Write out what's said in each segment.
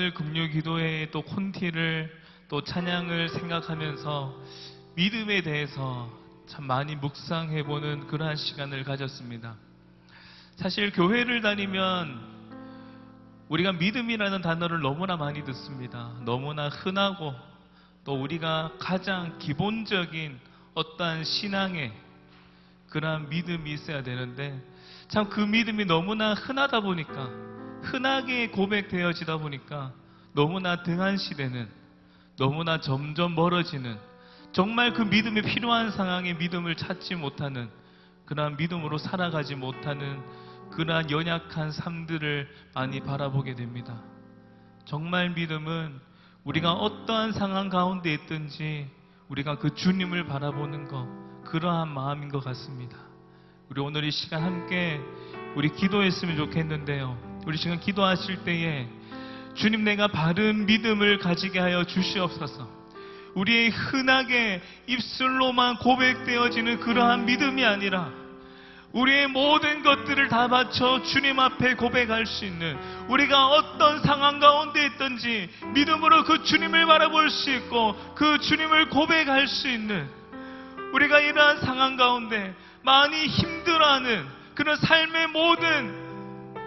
오늘 금요기도회 또 콘티를 또 찬양을 생각하면서 믿음에 대해서 참 많이 묵상해보는 그러한 시간을 가졌습니다. 사실 교회를 다니면 우리가 믿음이라는 단어를 너무나 많이 듣습니다. 너무나 흔하고 또 우리가 가장 기본적인 어떠한 신앙의 그러한 믿음이 있어야 되는데 참 그 믿음이 너무나 흔하다 보니까 흔하게 고백되어지다 보니까 너무나 등한시되는 너무나 점점 멀어지는 정말 그 믿음이 필요한 상황에 믿음을 찾지 못하는 그러한 믿음으로 살아가지 못하는 그러한 연약한 삶들을 많이 바라보게 됩니다. 정말 믿음은 우리가 어떠한 상황 가운데 있든지 우리가 그 주님을 바라보는 것 그러한 마음인 것 같습니다. 우리 오늘 이 시간 함께 우리 기도했으면 좋겠는데요. 우리 지금 기도하실 때에 주님 내가 바른 믿음을 가지게 하여 주시옵소서. 우리의 흔하게 입술로만 고백되어지는 그러한 믿음이 아니라 우리의 모든 것들을 다 바쳐 주님 앞에 고백할 수 있는 우리가 어떤 상황 가운데 있든지 믿음으로 그 주님을 바라볼 수 있고 그 주님을 고백할 수 있는 우리가 이러한 상황 가운데 많이 힘들어하는 그런 삶의 모든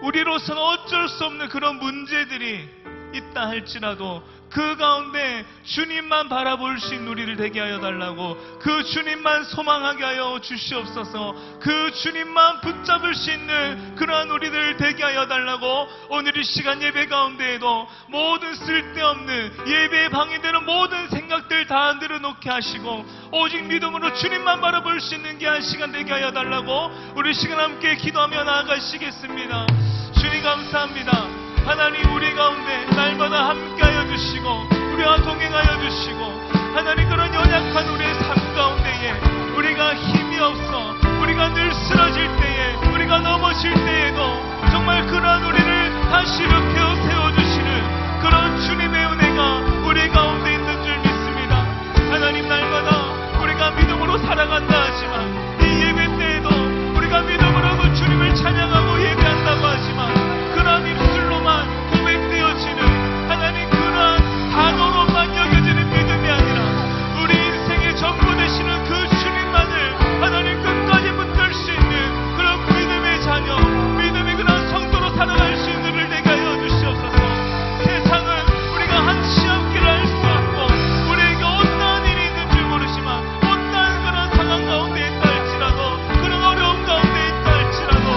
우리로서는 어쩔 수 없는 그런 문제들이 있다 할지라도 그 가운데 주님만 바라볼 수 있는 우리를 되게 하여 달라고 그 주님만 소망하게 하여 주시옵소서. 그 주님만 붙잡을 수 있는 그러한 우리들 되게 하여 달라고 오늘 이 시간 예배 가운데에도 모든 쓸데없는 예배에 방해되는 모든 생각들 다 내려놓게 하시고 오직 믿음으로 주님만 바라볼 수 있는 귀한 시간 되게 하여 달라고 우리 시간 함께 기도하며 나아가시겠습니다. 주님 감사합니다. 하나님 우리 가운데 날마다 함께하여 주시고 우리와 동행하여 주시고 하나님 그런 연약한 우리의 삶 가운데에 우리가 힘이 없어 우리가 늘 쓰러질 때에 우리가 넘어질 때에도 정말 그러한 우리를 다시 일으켜 세워주시는 그런 주님의 은혜가 우리 가운데 있는 줄 믿습니다. 하나님 날마다 우리가 믿음으로 살아간다 하지만 이 예배 때에도 우리가 믿음으로 그 주님을 찬양하고 예배한다고 하지만 그러한 입술로만 고백되어지는 하나님 그러한 단어로만 여겨지는 믿음이 아니라 우리 인생의 전부 되시는 그 주님만을 하나님 끝까지 붙들 수 있는 그런 믿음의 자녀 믿음의 그런 성도로 살아갈 수 있는 일을 되게 하여 주시옵소서. 세상은 우리가 한치 앞길을 알 수 없고 우리에게 어떠한 일이 있는 줄 모르지만 어떠한 그런 상황 가운데 있다 할지라도 그런 어려움 가운데 있다 할지라도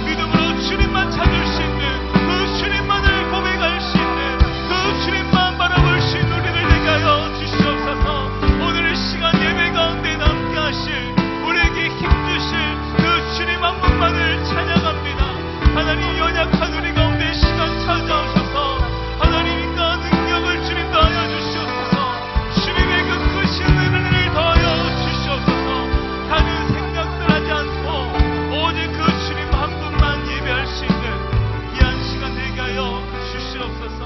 믿음으로 주님만 찾을 수 있는 그 주님만을 고백할 수 있는 그 주님만 바라볼 수 있는 우리를 되게 하여 주시옵소서. 오늘 이 시간 예배 가운데 함께 하실 우리에게 힘주실 그 주님 한 분만을 찬양합니다. 하나님 연약한 우리 가운데 이 시간 찾아오셔서 하나님 인과 능력을 주님 더하여 주시옵소서. 주님의 그 크신 은혜를 더하여 주시옵소서. 다른 생각들 하지 않고 오직 그 주님 한 분만 예배할 수 있는 귀한 시간 되게 하여 주시옵소서.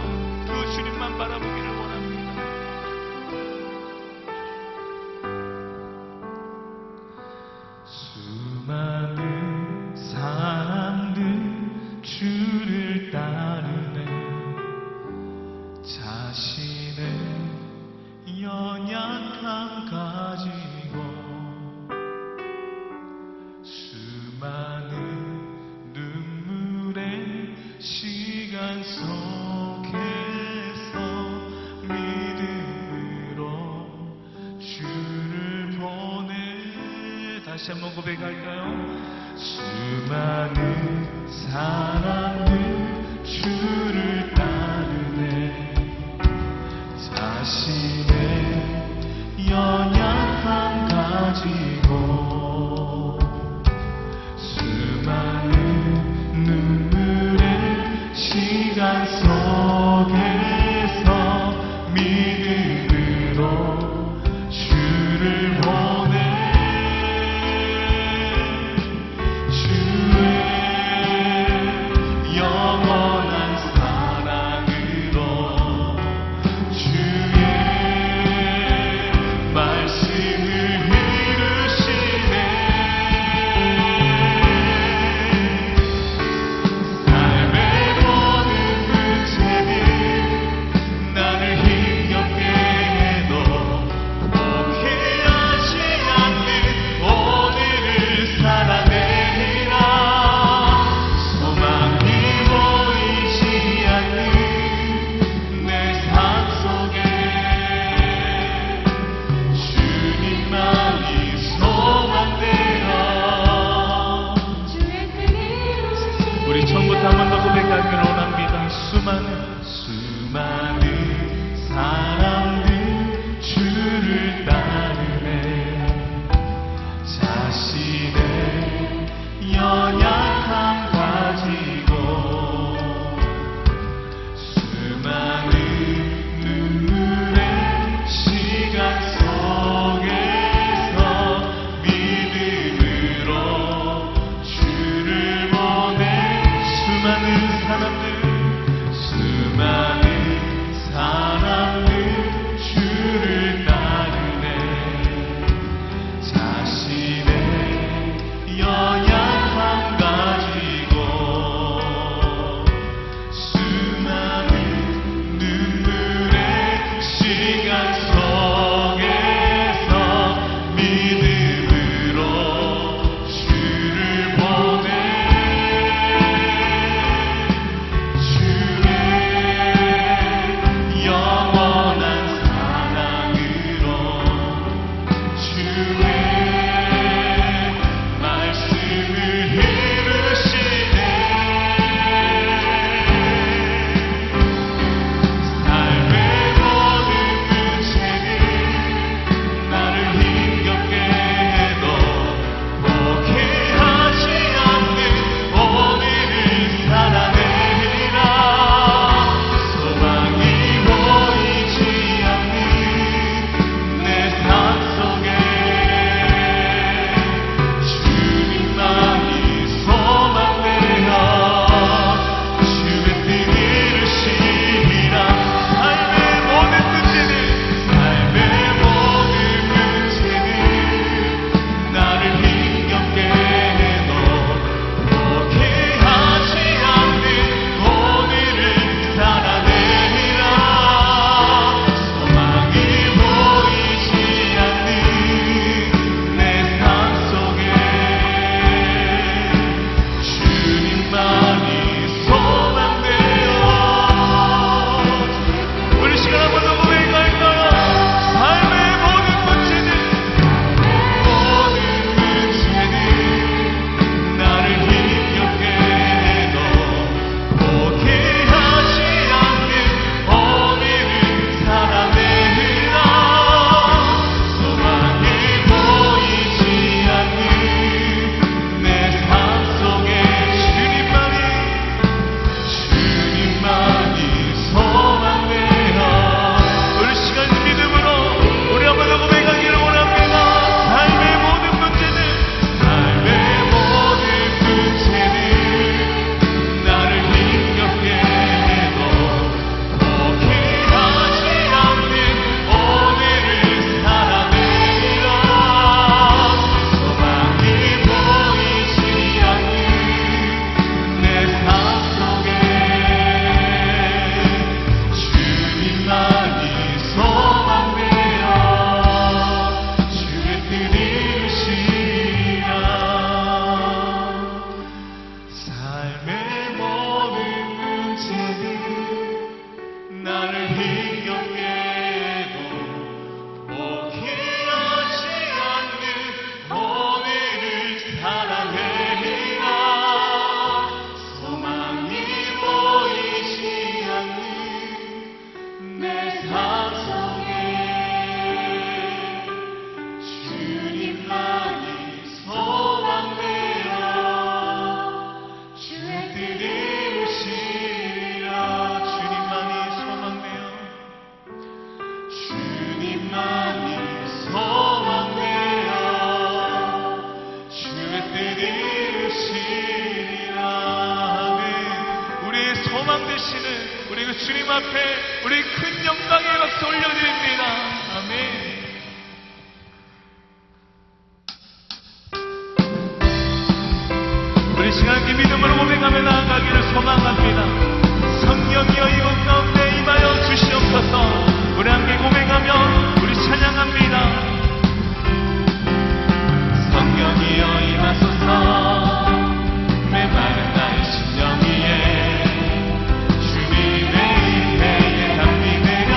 그 주님만 바라보기를 원합니다. 수많은 사람들 주를 따르네 자신의 연약함 가지고 수많은 눈물의 시간 속에서 믿음으로 주를 보내 다시 한번 고백할까요? 수많은 사람들 주를 따르네 자신의 연약함 가지고 수많은 눈물의 시간 속에서 믿음으로 주를 보내 주의 영원한 사랑으로 주의 말씀을 이루시 들으시리라. 아멘. 우리의 소망 되시는 우리 그 주님 앞에 우리 큰 영광의 박수 올려드립니다. 아멘. 우리 시간 이 믿음으로 고백하며 나아가기를 소망합니다. 성령이여 이곳 가운데 임하여 주시옵소서. 우리 함께 고백하며 우리 찬양합니다. 성령이여 임하소서. 메마른 나의 심령 위에 주님의 은혜에 담비되려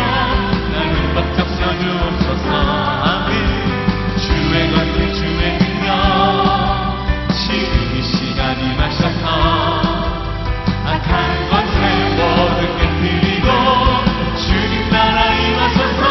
나를 벅적 서주옵소서. 아멘. 주의 권능 주의 능력 지금 이 시간 임하셔서 악한 것을 모두 깨뜨리고 주님 나라 임하소서.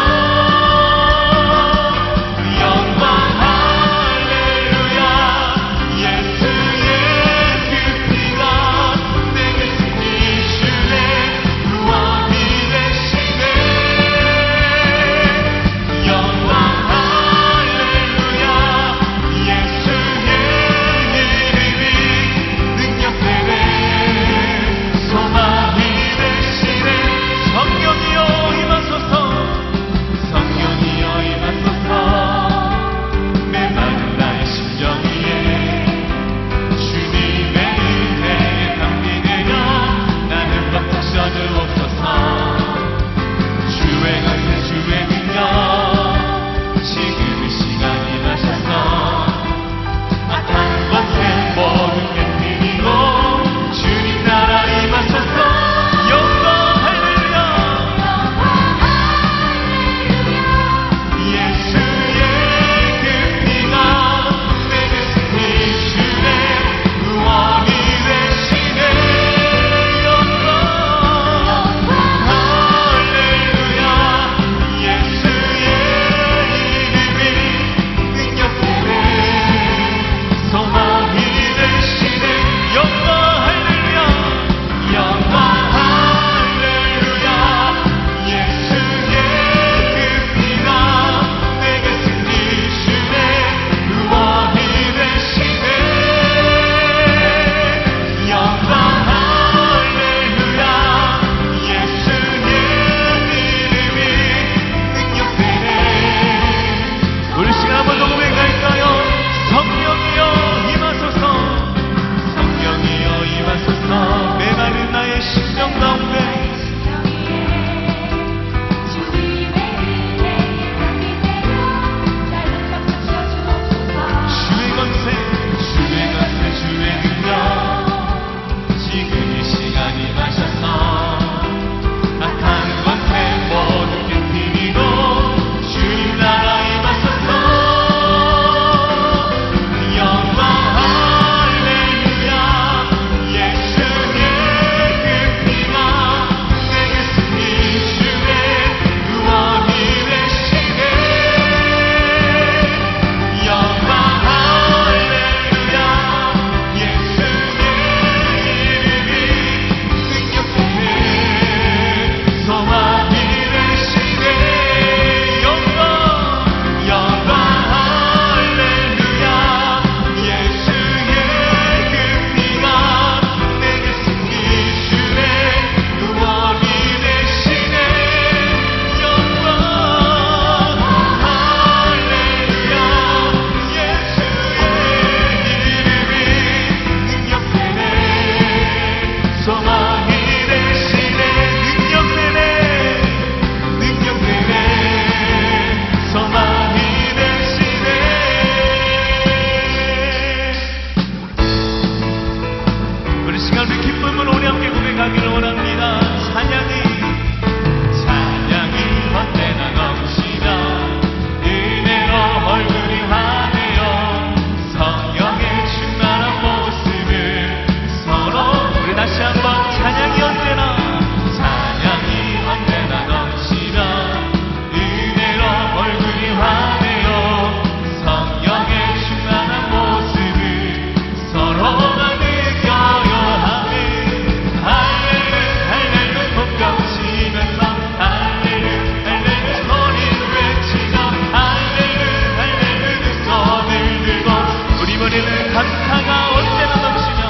감사가 언제나 넘치며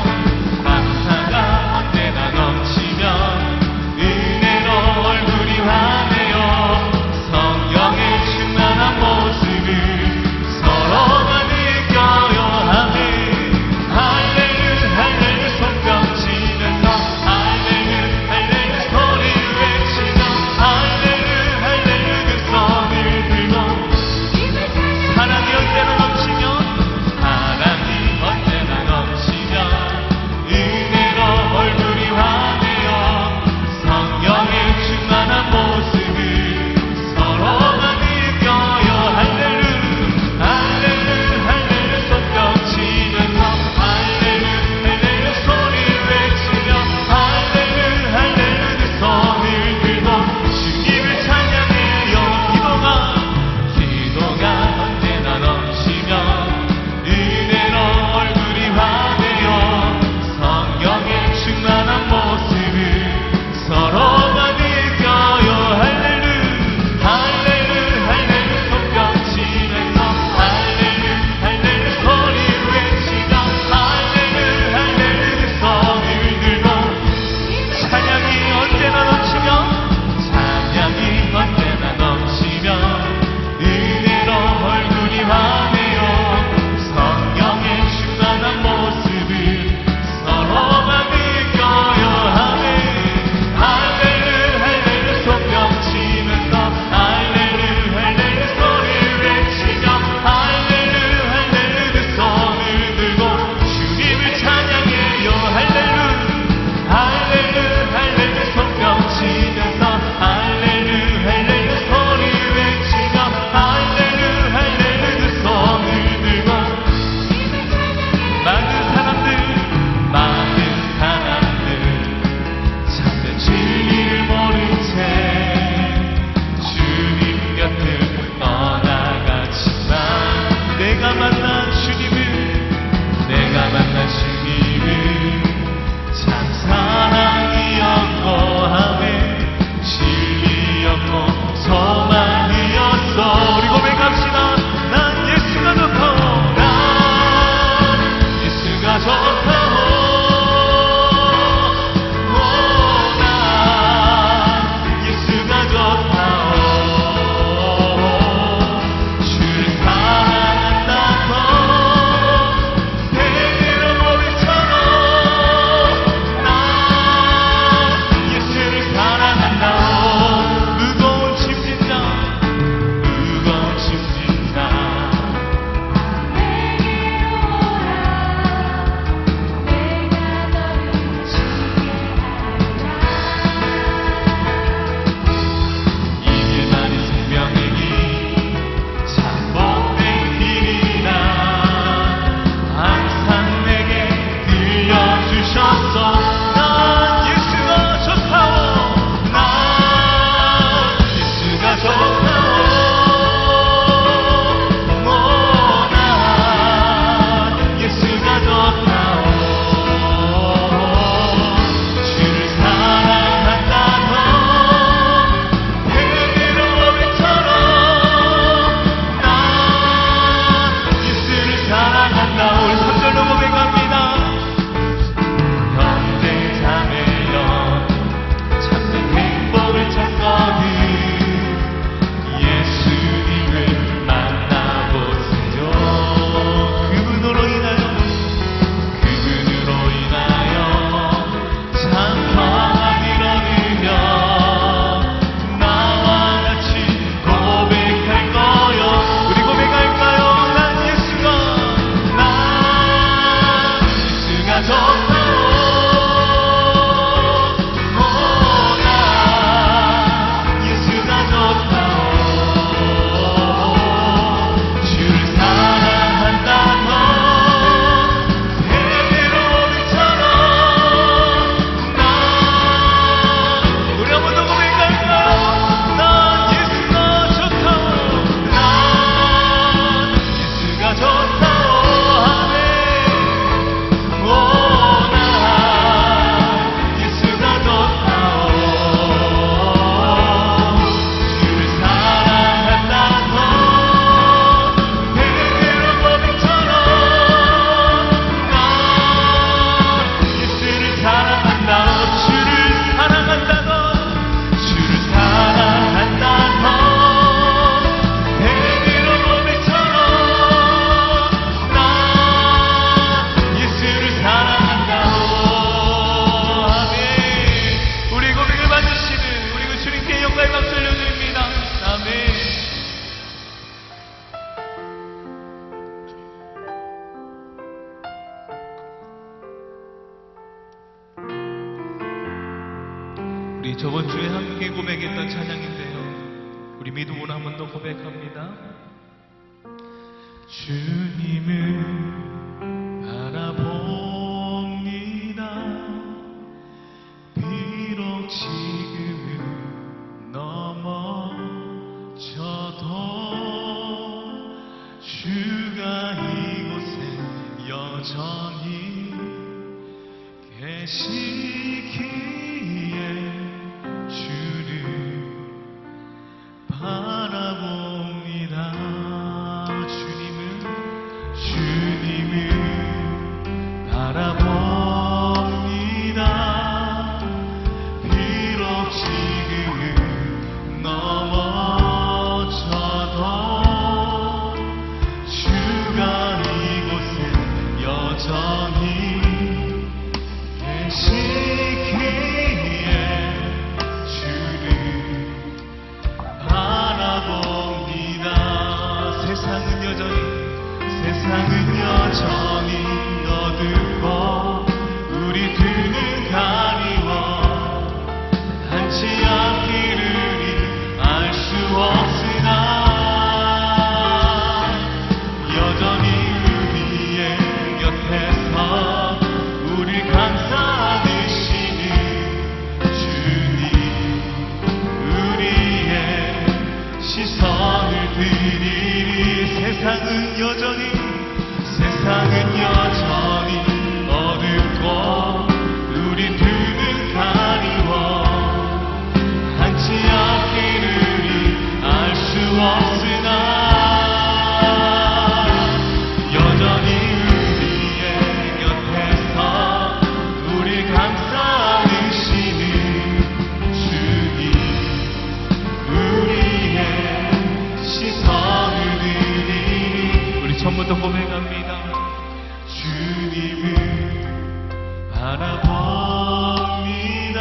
감사가 언제나 넘치며 은혜로 얼굴이 환해요 성령의 충만한 모습을 서로가 느껴요 아멘 할렐루 할렐루 손뼉 치면서 할렐루 할렐루 소리를 외치며 할렐루 할렐루 그 손을 들고 사랑이 언제나 넘치며 사랑이 언제나 넘치며 우리 저번 주에 함께 고백했던 찬양인데요. 우리 믿음으로 한 번 더 고백합니다. 주님을 바라봅니다. 비록 지금은 넘어져도 주가 이곳에 여전히 계시기에 주를 바라봅니다. 주님을 바라봅니다. 비록 지금은 넘어져도 주가 이곳에 여전히 계시기에 주를 바라봅니다. 세상은 여전히 어둡고 우리 등은 가리워 닿지 않기를 알 수 없으나 여전히 우리의 곁에서 우릴 감싸주시는 주님, 우리의 시선을 드리리. 세상은 여전히 어둡고 우리 등은 가리워 닿지 않기를 알 수 없으나 여전히 우리의 곁에서 우릴 감싸주시는 주님, 우리의 시선을 드리리. 우리 처음부터 고백합니다. 주님을 바라봅니다.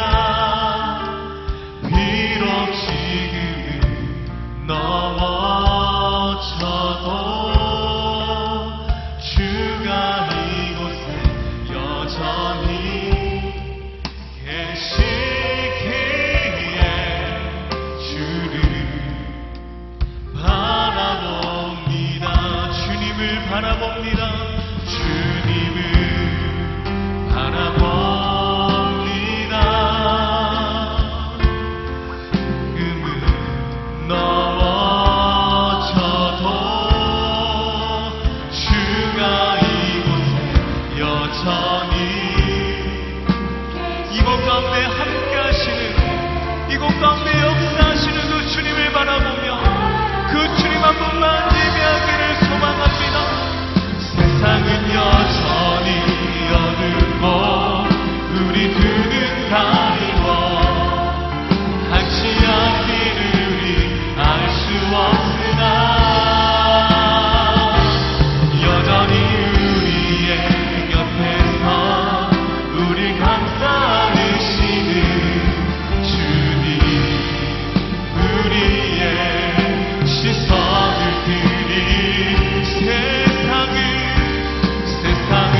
비록 지금은 넘어져도 주가 이곳에 여전히 계시기에 주를 바라봅니다. 주님을 바라봅니다. 주님을 바라봅니다. 금은 넘어져도 주가 이곳에 여전히 이곳 가운데 함께 하시는, 이곳 가운데 역사하시는 그 주님을 바라보며 그 주님 한 분만 예배하기를 소망합니다. 세상은 여전히 어둡고 우리 등은 가리워 닿지 않기를 알 수 없으나 여전히 우리의 곁에서 우리 감싸주시는 주님, 우리의 시선을 드리. 세상은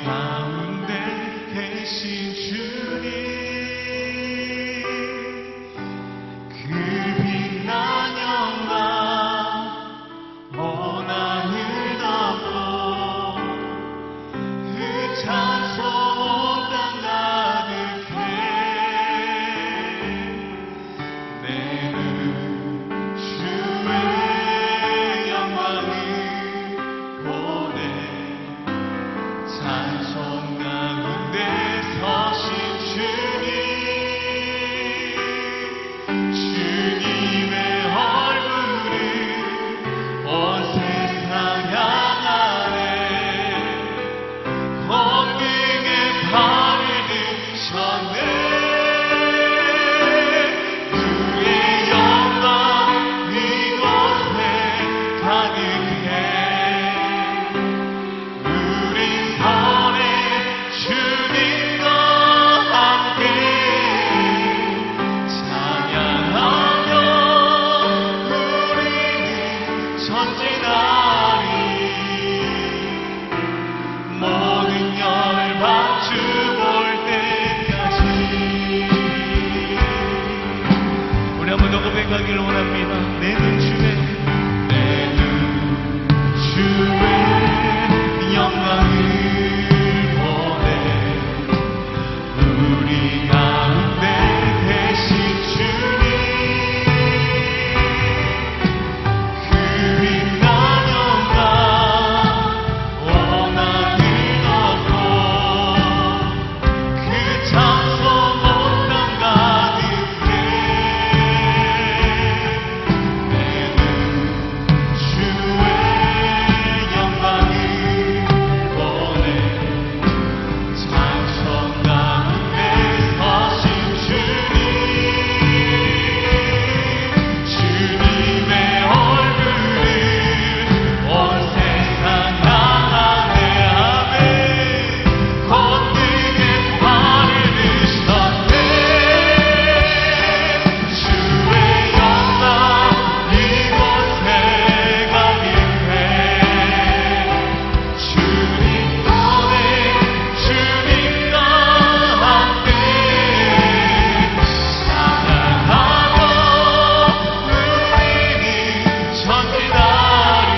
가운데 계신 주님, 그 빛난 영광 온 하늘 덮고 그 찬송 온 땅 가득해 내 눈 주의 영광을 보내 찬송 가운데 서신 주님, 주님의 얼굴을 온 세상 향하네 권능의 발을 드셨네 주의 영광 이곳에 가득해 우리 선에 주님과 함께 찬양하며 우리는 전진하리 모든 열방 주 볼 때까지. 우리 한번 더 고백하기를 원합니다. 내 눈 주의 영광을 보내 우리 가운데 계신 주님, 그 빛난 영광 온 하늘 덮고 그 찬송 온 땅 가득해 내 눈 주의 영광을 보내 찬송 가운데 서신 주님, 주님의 얼굴을 온 세상 향하네 아멘 권능의 발을 드셨네 주의 영광 이곳에 가득해 주님 손에 주님과 함께 찬양하며 우리는 전진하리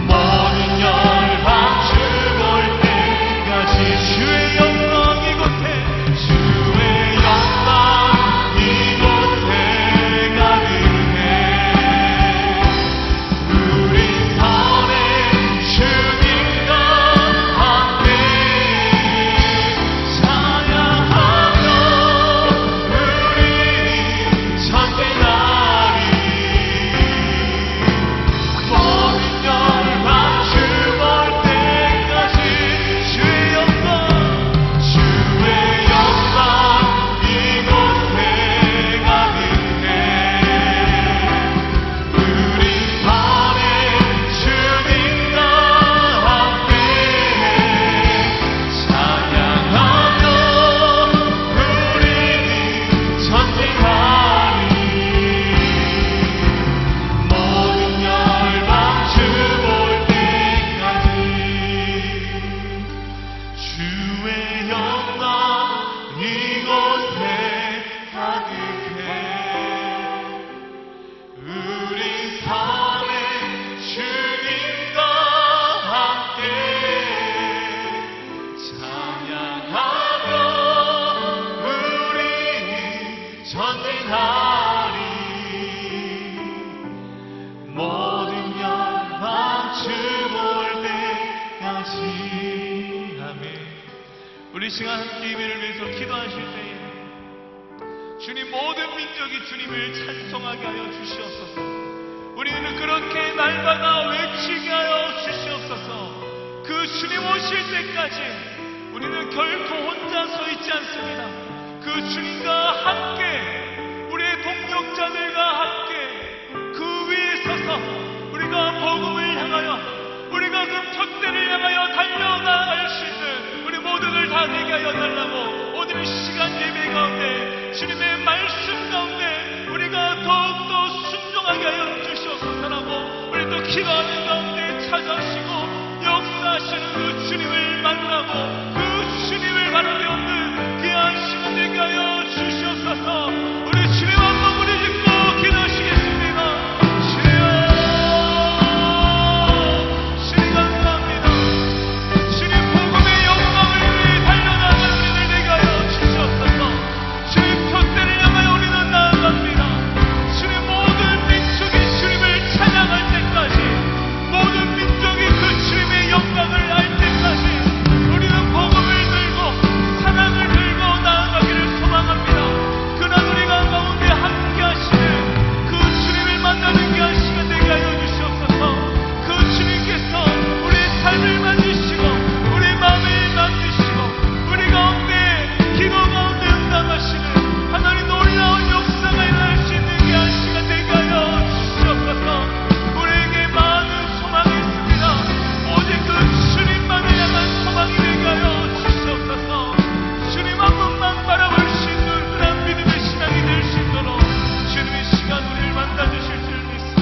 모든 열방 주 볼 때까지 주의 영광 이곳에 주의 영광 이곳에 가득해 우리 선에 주님과 함께 찬양하며 우리는 전진하리 모든 열방 주 볼 때까지 주의 영광 이곳에 가득해 우리 선에 주님과 함께 찬양하며 우리는 전진하리 모든 열방 주 볼 때까지 주의 영광 이곳에 가득해 우리 선에 주님과 함께 찬양하며 우리는 전진하리 모든 열방 주 볼 때까지 아멘. 우리 시간 함께 예배를 위해서 기도하실 때에 주님 모든 민족이 주님을 찬송하게 하여 주시옵소서. 우리는 그렇게 날마다 외치게 하여 주시옵소서. 그 주님 오실 때까지 우리는 결코 혼자 서 있지 않습니다. 그 주님과 함께 우리의 동역자들과 함께 그 위에 서서 우리가 복음을 향하여 우리가 그 격대를 향하여 달려나갈 수 있는 우리 모두들 다 되게 하여 달라고 오늘 시간 예배 가운데 주님의 말씀 가운데 우리가 더욱더 순종하게 하여 주시옵소서라고 우리 또 기도하는 가운데 찾아오시고 역사하시고 하시는 그 주님을 만나고 그 주님을 바라보는 귀한 시간 되게 하여 주시옵소서. 우리 주님 한번 우리 짓고 기도하시겠습니다. 주님 감사합니다. 주님 복음의 영광을 위해 달려나갈 우리들 되게 하여 주시옵소서. 주님 푯대를 향하여 우리는 나아갑니다. 주님 모든 민족이 주님을 찬양할 때까지, 모든 민족이 그 주님의 영광을 알 때까지 우리는 복음을 들고 사랑을 들고 나아가기를 소망합니다. 그날 우리가 가운데 함께 하시는 그 주님을 만나는 귀한 시간 되게 하여 주시옵소서. 그 주님께서 우리의 삶을 만드시고 우리 마음을 만드시고 우리 가운데 기도 가운데 응답하시는 하나님 놀라운 역사가 일어날 수 있는 귀한 시간 되게 하여 주시옵소서. 우리에게 많은 소망이 있습니다. 오직 그 주님만을 향한 소망이 되게 하여 주시옵소서. 주님 한 분만 바라볼 수 있는 그런 믿음의 신앙이 될 수 있도록 주님의 시간 우리를 만나주실 줄 믿습니다.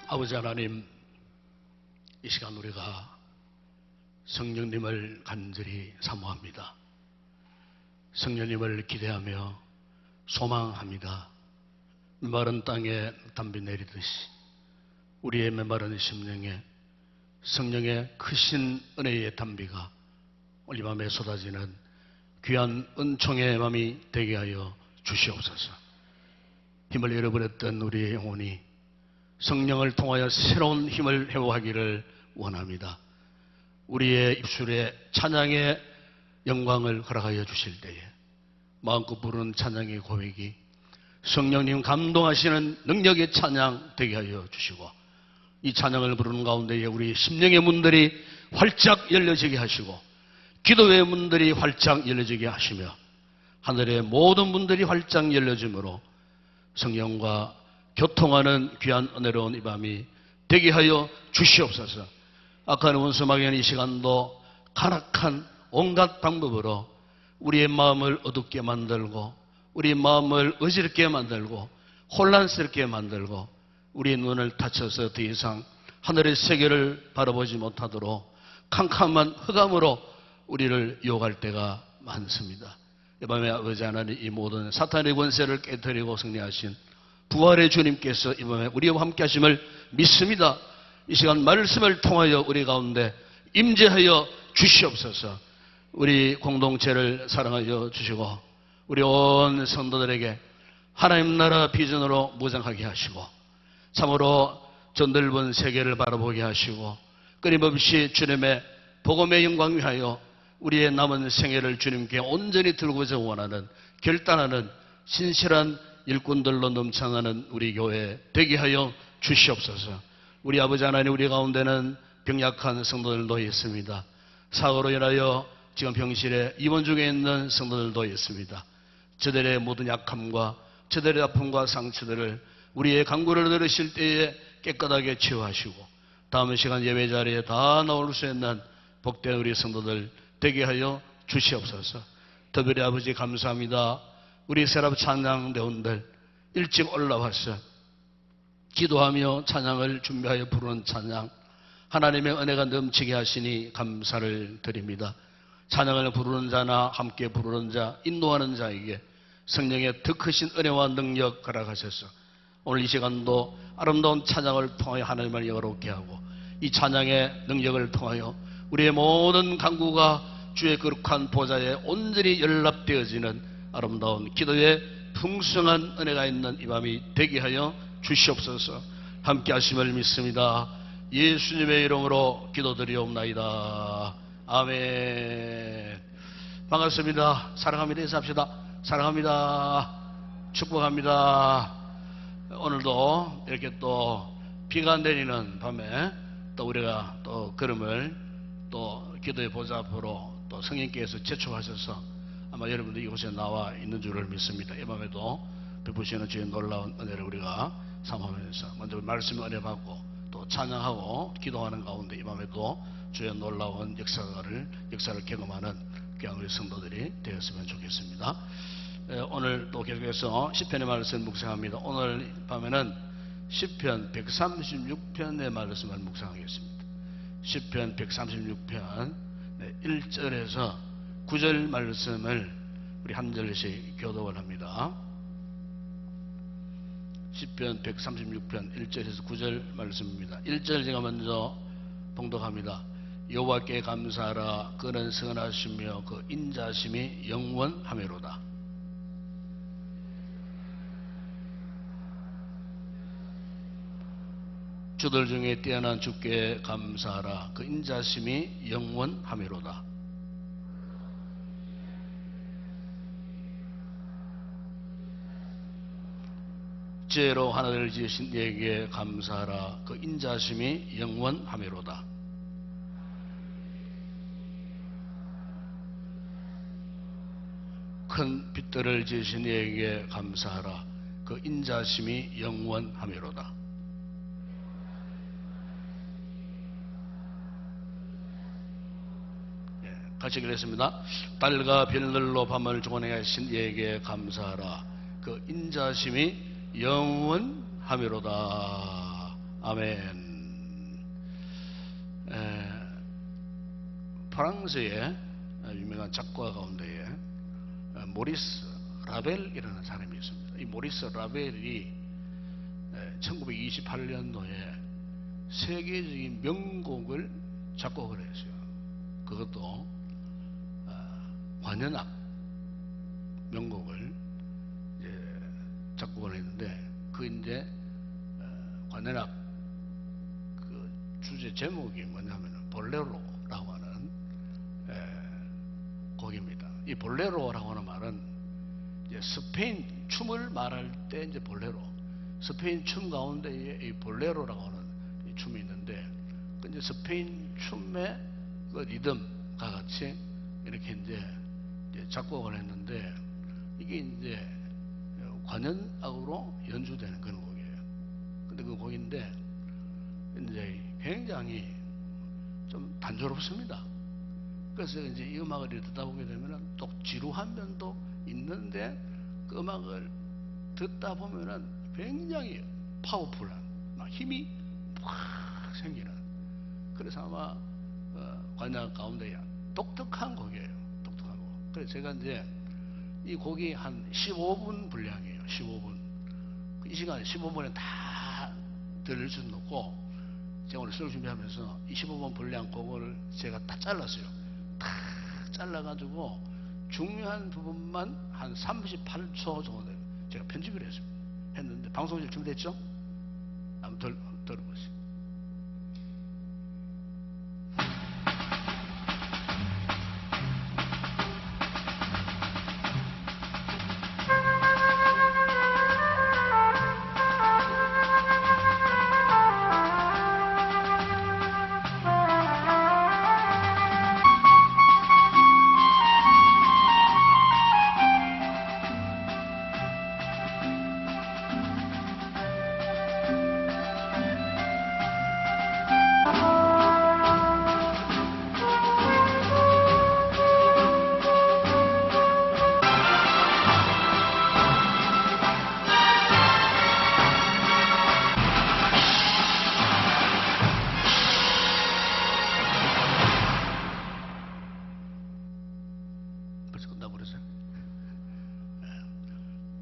아버지 하나님, 이 시간 우리가 성령님을 간절히 사모합니다. 성령님을 기대하며 소망합니다. 메마른 땅에 담비 내리듯이 우리의 메마른 심령에 성령의 크신 은혜의 담비가 오늘 이 밤에 쏟아지는 귀한 은총의 밤이 되게 하여 주시옵소서. 힘을 잃어버렸던 우리의 영혼이 성령을 통하여 새로운 힘을 회복하기를 원합니다. 우리의 입술에 찬양의 영광을 허락하여 주실 때에 마음껏 부르는 찬양의 고백이 성령님 감동하시는 능력의 찬양 되게 하여 주시고, 이 찬양을 부르는 가운데에 우리 심령의 문들이 활짝 열려지게 하시고 기도의 문들이 활짝 열려지게 하시며 하늘의 모든 문들이 활짝 열려짐으로 성령과 교통하는 귀한 은혜로운 이 밤이 되게 하여 주시옵소서. 아까는 원수마귀는 이 시간도 가락한 온갖 방법으로 우리의 마음을 어둡게 만들고 우리의 마음을 어지럽게 만들고 혼란스럽게 만들고 우리의 눈을 닫혀서 더 이상 하늘의 세계를 바라보지 못하도록 캄캄한 흑암으로 우리를 유혹할 때가 많습니다. 이 밤에 아버지 하나님, 이 모든 사탄의 권세를 깨뜨리고 승리하신 부활의 주님께서 이 밤에 우리와 함께 하심을 믿습니다. 이 시간 말씀을 통하여 우리 가운데 임재하여 주시옵소서. 우리 공동체를 사랑하여 주시고 우리 온 성도들에게 하나님 나라 비전으로 무장하게 하시고 참으로 저 넓은 세계를 바라보게 하시고 끊임없이 주님의 복음의 영광 위하여 우리의 남은 생애를 주님께 온전히 들고자 원하는 결단하는 신실한 일꾼들로 넘쳐나는 우리 교회 되게 하여 주시옵소서. 우리 아버지 하나님, 우리 가운데는 병약한 성도들도 있습니다. 사고로 인하여 지금 병실에 입원 중에 있는 성도들도 있습니다. 저들의 모든 약함과 저들의 아픔과 상처들을 우리의 간구를 들으실 때에 깨끗하게 치유하시고 다음 시간 예배 자리에 다 나올 수 있는 복된 우리 성도들 되게 하여 주시옵소서. 특별히 아버지 감사합니다. 우리 세랍 찬양대원들 일찍 올라와서 기도하며 찬양을 준비하여 부르는 찬양, 하나님의 은혜가 넘치게 하시니 감사를 드립니다. 찬양을 부르는 자나 함께 부르는 자, 인도하는 자에게 성령의 더 크신 은혜와 능력 허락하셔서 오늘 이 시간도 아름다운 찬양을 통하여 하나님을 영화롭게 하고 이 찬양의 능력을 통하여 우리의 모든 간구가 주의 거룩한 보좌에 온전히 연락되어지는 아름다운 기도의 풍성한 은혜가 있는 이 밤이 되게 하여 주시옵소서. 함께 하심을 믿습니다. 예수님의 이름으로 기도드리옵나이다. 아멘. 반갑습니다. 사랑합니다. 인사합시다. 사랑합니다. 축복합니다. 오늘도 이렇게 또 비가 내리는 밤에 또 우리가 또 걸음을 또 기도의 보좌 앞으로 또 성령께서 제촉하셔서 아마 여러분들이 이곳에 나와 있는 줄을 믿습니다. 이 밤에도 베푸시는 주의 놀라운 은혜를 우리가 삼하면서 먼저 말씀의 은혜 받고 또 찬양하고 기도하는 가운데 이 밤에도 주의 놀라운 역사를 경험하는 귀한 우리 성도들이 되었으면 좋겠습니다. 오늘 또 계속해서 시편의 말씀을 묵상합니다. 오늘 밤에는 시편 136편의 말씀을 묵상하겠습니다. 시편 136편 1절에서 9절 말씀을 우리 한 절씩 교독을 합니다. 시편 136편 1절에서 9절 말씀입니다. 1절 제가 먼저 봉독합니다. 여호와께 감사하라. 그는 선하시며 그 인자심이 영원하매로다. 주들 중에 뛰어난 주께 감사하라. 그 인자심이 영원하매로다. 지혜로 하늘을 지으신 이에게 감사하라. 그 인자심이 영원하매로다. 큰 빛들을 지으신 이에게 감사하라. 그 인자심이 영원하매로다. 같이 읽겠습니다. 달과 별들로 밤을 주관해 하신 이에게 감사하라. 그 인자심이 영원하매로다. 아멘. 프랑스의 유명한 작가 가운데에 모리스 라벨이라는 사람이 있습니다. 이 모리스 라벨이 1928년도에 세계적인 명곡을 작곡을 했어요. 그것도 관현악 명곡을 이제 작곡을 했는데 그 이제 관현악 그 주제 제목이 뭐냐면은 볼레로라고 하는 곡입니다. 이 볼레로라고 하는 말은 이제 스페인 춤을 말할 때 이제 볼레로, 스페인 춤 가운데 이 볼레로라고 하는 이 춤이 있는데 그 이제 스페인 춤의 그 리듬과 같이 이렇게 이제 작곡을 했는데 이게 이제 관현악으로 연주되는 그런 곡이에요. 근데 그 곡인데 이제 굉장히 좀 단조롭습니다. 그래서 이제 이 음악을 듣다 보게 되면은 또 지루한 면도 있는데 그 음악을 듣다 보면은 굉장히 파워풀한 막 힘이 확 생기는, 그래서 아마 관현악 가운데 독특한 곡이에요. 독특한 곡. 그래서 제가 이제 이 곡이 한 15분 분량이에요. 15분. 이 시간에 15분에 다 들을 수는 없고, 제가 오늘 수업 준비하면서 이 15분 분량 곡을 제가 다 잘랐어요. 다 잘라가지고 중요한 부분만 한 38초 정도 제가 편집을 했는데 방송실 준비됐죠? 한번 들어보세요.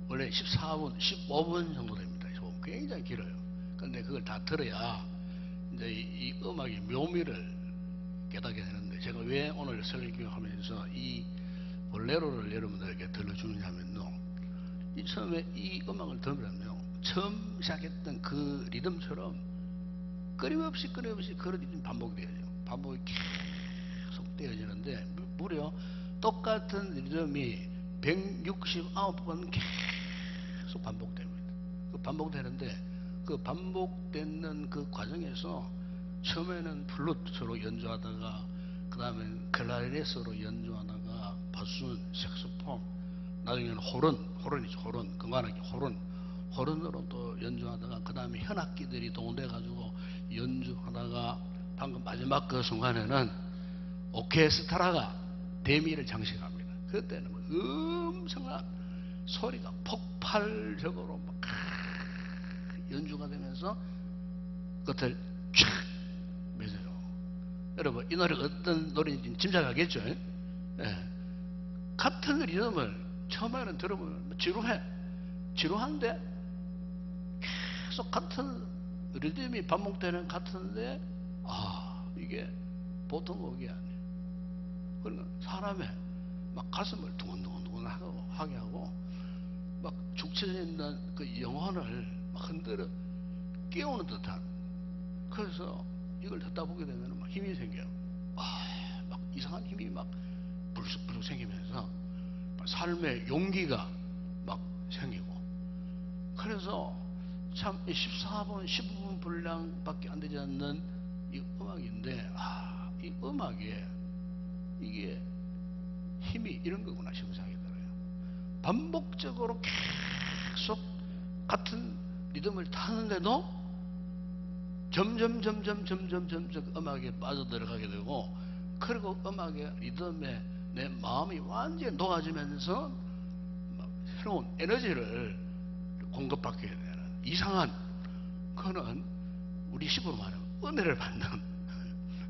원래 14분, 15분 정도 됩니다. 15분. 굉장히 길어요. 근데 그걸 다 들어야 이제 이 음악의 묘미를 깨닫게 되는데, 제가 왜 오늘 설교하면서 이 볼레로를 여러분들에게 들려주느냐면요, 이 처음에 이 음악을 들으면요, 처음 시작했던 그 리듬처럼 끊임없이 그런 리듬이 반복되어요. 반복이 계속 되어지는데, 무려 똑같은 리듬이 169번 계속 반복됩니다. 그 반복되는데, 그 반복되는 그 과정에서 처음에는 플루트로 연주하다가, 그 다음엔 클라리넷으로 연주하다가 바순, 색소폰, 나중에는 호른이죠. 호른, 건강하게 호른으로 또 연주하다가, 그 다음에 현악기들이 동원돼가지고 연주하다가, 방금 마지막 그 순간에는 오케스트라가 대미를 장식합니다. 그때는 엄청난 소리가 폭발적으로 막 연주가 되면서 그것을 촥 맺어요. 여러분 이 노래 어떤 노래인지 짐작하겠죠? 예. 같은 리듬을 처음에는 들어보면 지루한데 계속 같은 리듬이 반복되는 같은데 이게 보통 곡이 아니에요. 그러니까 사람의 막 가슴을 두근두근하게 하고 막 축처져 있는 그 영혼을 막 흔들어 깨우는 듯한. 그래서 이걸 듣다 보게 되면 막 힘이 생겨요. 막 이상한 힘이 막 불쑥불쑥 생기면서 삶의 용기가 막 생기고. 그래서 참 14분 15분 분량밖에 안 되지 않는 이 음악인데 이 음악에 이게 힘이 이런 거구나 싶은 생각이 들어요. 반복적으로 계속 같은 리듬을 타는데도 점점 음악에 빠져들어가게 되고, 그리고 음악의 리듬에 내 마음이 완전히 녹아지면서 새로운 에너지를 공급받게 되는 이상한, 그는 우리 식으로 말하면 은혜를 받는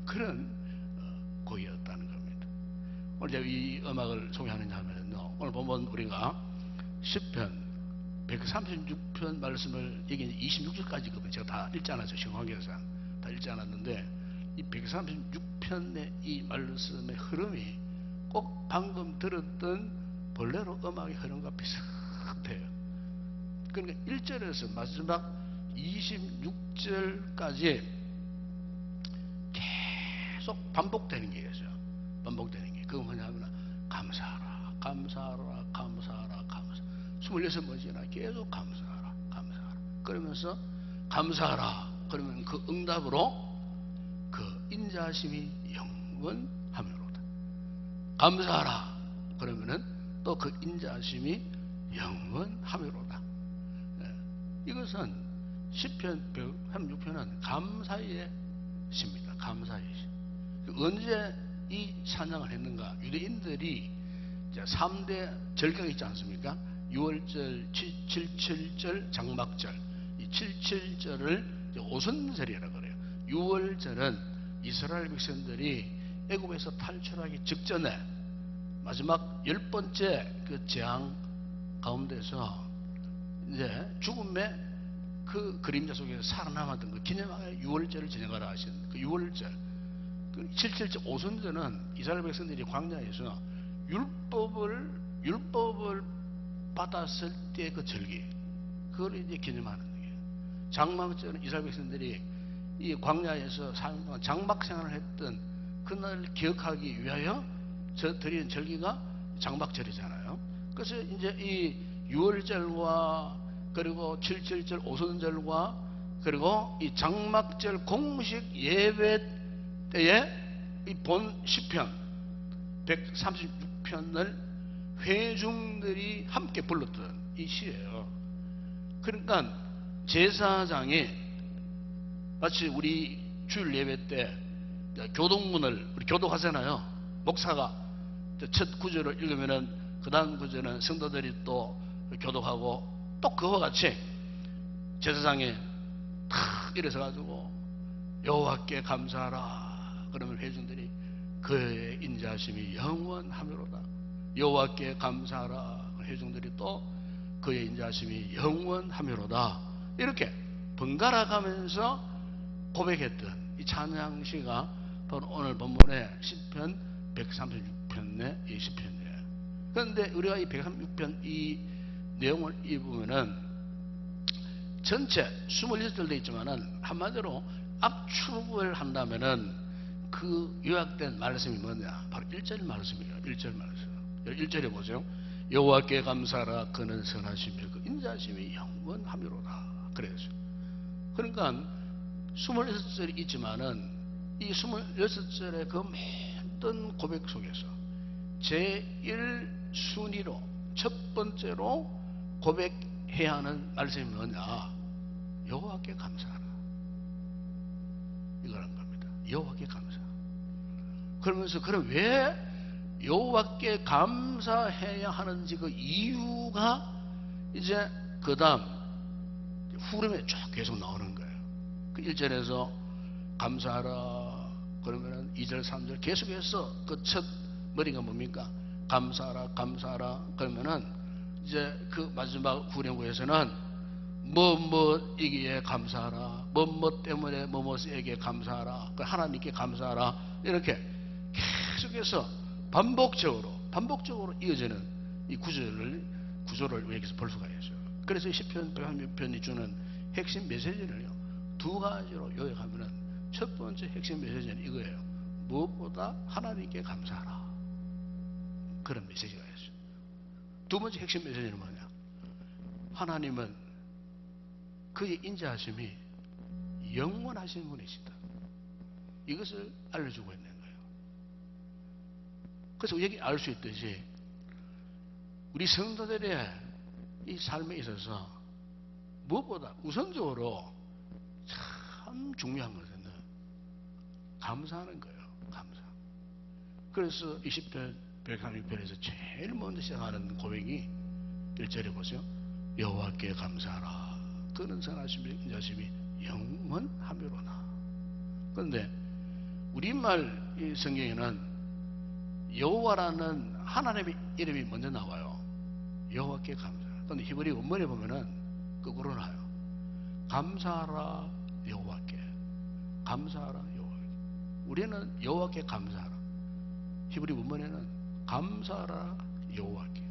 그런 곡이었다는 겁니다. 오늘 제가 이 음악을 소개하느냐 하면요, 오늘 보면 우리가 시편 136편 말씀을, 여기 26절까지 있거든요. 제가 다 읽지 않았죠. 신관계상 다 읽지 않았는데, 이 136편의 이 말씀의 흐름이 꼭 방금 들었던 볼레로 음악의 흐름과 비슷해요. 그러니까 1절에서 마지막 26절까지 계속 반복되는 게 있어요. 반복되는 게. 그건 뭐냐면 감사하라, 감사하라, 감사하라, 감사. 26번째나 계속 감사하라, 감사하라. 그러면서 감사하라. 그러면 그 응답으로 그 인자하심이 영원하므로다. 감사하라. 그러면은 또 그 인자하심이 영원하므로다. 이것은 시편 136편은 감사의 시입니다. 감사의 시. 언제 이 찬양을 했는가? 유대인들이 3대 절기가 있지 않습니까? 6월절, 7.7절, 장막절. 이 7.7절을 오순절이라고 그래요. 6월절은 이스라엘 백성들이 애굽에서 탈출하기 직전에 마지막 10번째 그 재앙 가운데서 이제 죽음의 그 그림자 속에서 살아남았던 그 기념하여 6월절을 지내가라 하신 그 6월절. 그 7.7절 오순절은 이스라엘 백성들이 광야에서 율법을 받았을 때 그 절기, 그걸 이제 기념하는 거예요. 장막절은 이스라엘 백성들이 이 광야에서 장막 생활을 했던 그날 기억하기 위하여 드리는 절기가 장막절이잖아요. 그래서 이제 이 6월절과 그리고 7.7절 오순절과 그리고 이 장막절 공식 예배 때에 이 본 시편 136편을 회중들이 함께 불렀던 이 시예요. 그러니까 제사장이 마치 우리 주일 예배 때 교동문을 우리 교독하잖아요. 목사가 첫 구절을 읽으면은 그 다음 구절은 성도들이 또 교독하고, 또 그와 같이 제사장이 탁 일어서 가지고 여호와께 감사하라. 그러면 회중들이 그의 인자하심이 영원하므로다. 여호와께 감사하라. 회중들이 또 그의 인자하심이 영원하므로다. 이렇게 번갈아 가면서 고백했던 이 찬양시가 바로 오늘 본문의 시편 136편의 이 시편이에요. 그런데 우리가 이 136편 이 내용을 입으면은 전체 26절 되어 있지만은 한마디로 압축을 한다면은 그 요약된 말씀이 뭐냐? 바로 1절 말씀이에요. 1절 말씀. 1절에 보세요. 여호와께 감사하라. 그는 선하시며 그 인자하심이 영원하므로다. 그래서 그러니까 26절이 있지만은 이 26절의 그 모든 고백 속에서 제1순위로 첫 번째로 고백해야 하는 말씀이 뭐냐? 여호와께 감사하라. 이거란 겁니다. 여호와께 감사. 그러면서 그럼 왜 여호와께 감사해야 하는지 그 이유가 이제 그 다음 후렴에 쭉 계속 나오는 거예요. 그 1절에서 감사하라 그러면은 2절 3절 계속해서 그 첫 머리가 뭡니까? 감사하라 감사하라 그러면은 이제 그 마지막 후렴구에서는 뭐뭐이기에 감사하라 뭐뭐 때문에 뭐뭐에게 감사하라 하나님께 감사하라 이렇게 계속해서 반복적으로 이어지는 이 구조를 여기서 볼 수가 있어요. 그래서 시편 116편이 주는 핵심 메시지를요 두 가지로 요약하면은 첫 번째 핵심 메시지는 이거예요. 무엇보다 하나님께 감사하라. 그런 메시지가 있어요. 두 번째 핵심 메시지는 뭐냐? 하나님은 그의 인자하심이 영원하신 분이시다. 이것을 알려주고 있는 거예요. 그래서 여기 알 수 있듯이 우리 성도들의 이 삶에 있어서 무엇보다 우선적으로 참 중요한 것은 감사하는 거예요. 감사. 그래서 20편 116편에서 제일 먼저 시작하는 고백이 1절에 보세요. 여호와께 감사하라. 그는 선하심이 인자심이 영원하미로나. 그런데 우리말 이 성경에는 여호와라는 하나님의 이름이 먼저 나와요. 여호와께 감사하라. 그런데 히브리 원문에 보면은 거꾸로 나와요. 감사하라 여호와께. 감사하라 여호와께. 우리는 여호와께 감사하라. 히브리 원문에는 감사하라 여호와께.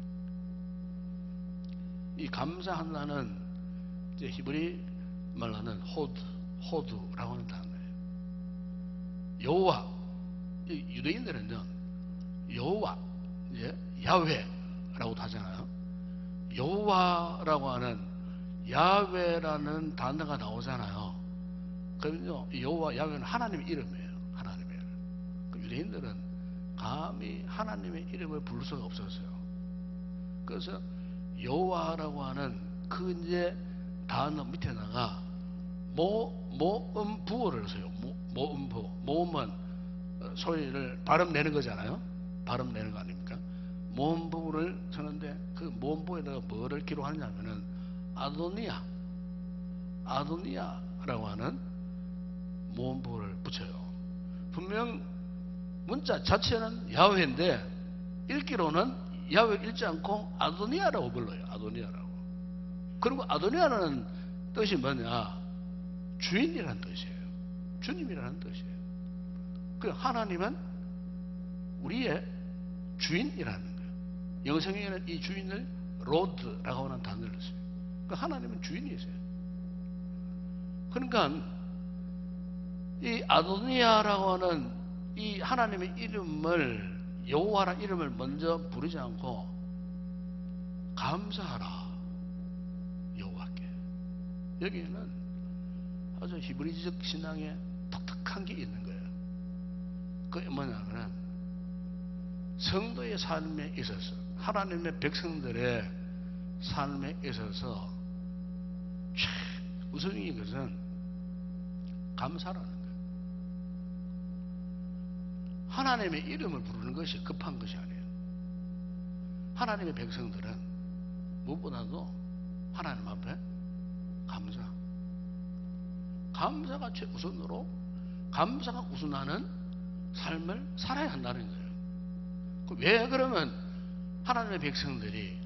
이 감사한다는 이제 히브리 말로는 호두라고 하는 단어예요. 여호와. 유대인들은요 여호와 야훼라고도 하잖아요. 여호와라고 하는 야훼라는 단어가 나오잖아요. 그러면요 여호와 야훼는 하나님의 이름이에요. 하나님의 이름. 유대인들은 감히 하나님의 이름을 부를 수가 없었어요. 그래서 여호와라고 하는 그 이제 단어 밑에다가 모음부호를 써요. 모음부호. 모음은 소리를 발음 내는 거잖아요. 발음 내는 거 아닙니까? 모음부호를 쓰는데 그 모음부호에다가 뭐를 기록하냐면은 아도니아라고 하는 모음부호를 붙여요. 분명 문자 자체는 야훼인데 읽기로는 야훼 읽지 않고 아도니아라고 불러요. 아도니아라고. 그리고 아도니아라는 뜻이 뭐냐? 주인이라는 뜻이에요. 주님이라는 뜻이에요. 그 하나님은 우리의 주인이라는 거예요. 영어 성경에는 이 주인을 로드라고 하는 단어를 써요. 그 하나님은 주인이세요. 그러니까 이 아도니아라고 하는 이 하나님의 이름을 여호와라는 이름을 먼저 부르지 않고 감사하라 여호와께. 여기에는 아주 히브리적 신앙에 독특한 게 있는 거예요. 그게 뭐냐면 성도의 삶에 있어서 하나님의 백성들의 삶에 있어서 우선인 것은 감사라는 거예요. 하나님의 이름을 부르는 것이 급한 것이 아니에요. 하나님의 백성들은 무엇보다도 하나님 앞에 감사가 최우선으로 감사가 우선하는 삶을 살아야 한다는 거예요. 왜 그러면 하나님의 백성들이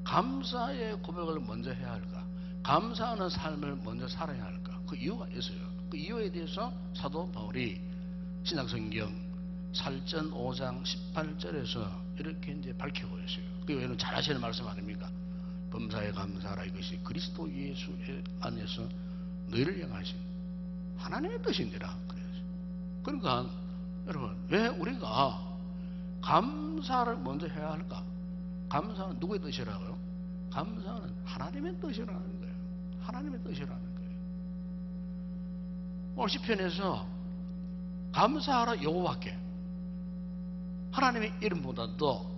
감사의 고백을 먼저 해야 할까? 감사하는 삶을 먼저 살아야 할까? 그 이유가 있어요. 그 이유에 대해서 사도 바울이 신약성경 살전 5장 18절에서 이렇게 이제 밝히고 있어요. 그 외에는 잘 아시는 말씀 아닙니까? 범사에 감사하라. 이것이 그리스도 예수 안에서 너희를 향하신 하나님의 뜻인지라. 그러니까 여러분, 왜 우리가 감사를 먼저 해야 할까? 감사는 누구의 뜻이라고요? 감사는 하나님의 뜻이라는 거예요. 하나님의 뜻이라는 거예요. 오늘 시편에서 감사하라 여호와께, 하나님의 이름보다도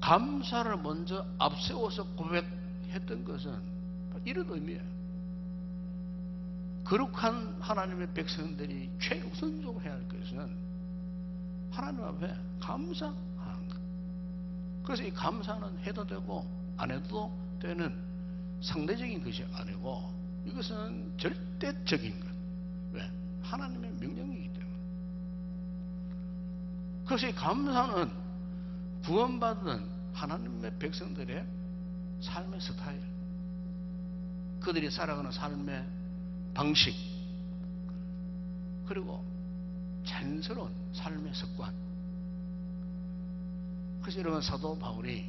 감사를 먼저 앞세워서 고백했던 것은 이런 의미예요. 거룩한 하나님의 백성들이 최우선적으로 해야 할 것은 하나님 앞에 감사하는 것. 그래서 이 감사는 해도 되고 안 해도 되는 상대적인 것이 아니고 이것은 절대적인 것. 왜? 하나님의 명령이기 때문에. 그래서 이 감사는 구원받은 하나님의 백성들의 삶의 스타일, 그들이 살아가는 삶의 방식, 그리고 자연스러운 삶의 습관. 그래서 여러분, 사도 바울이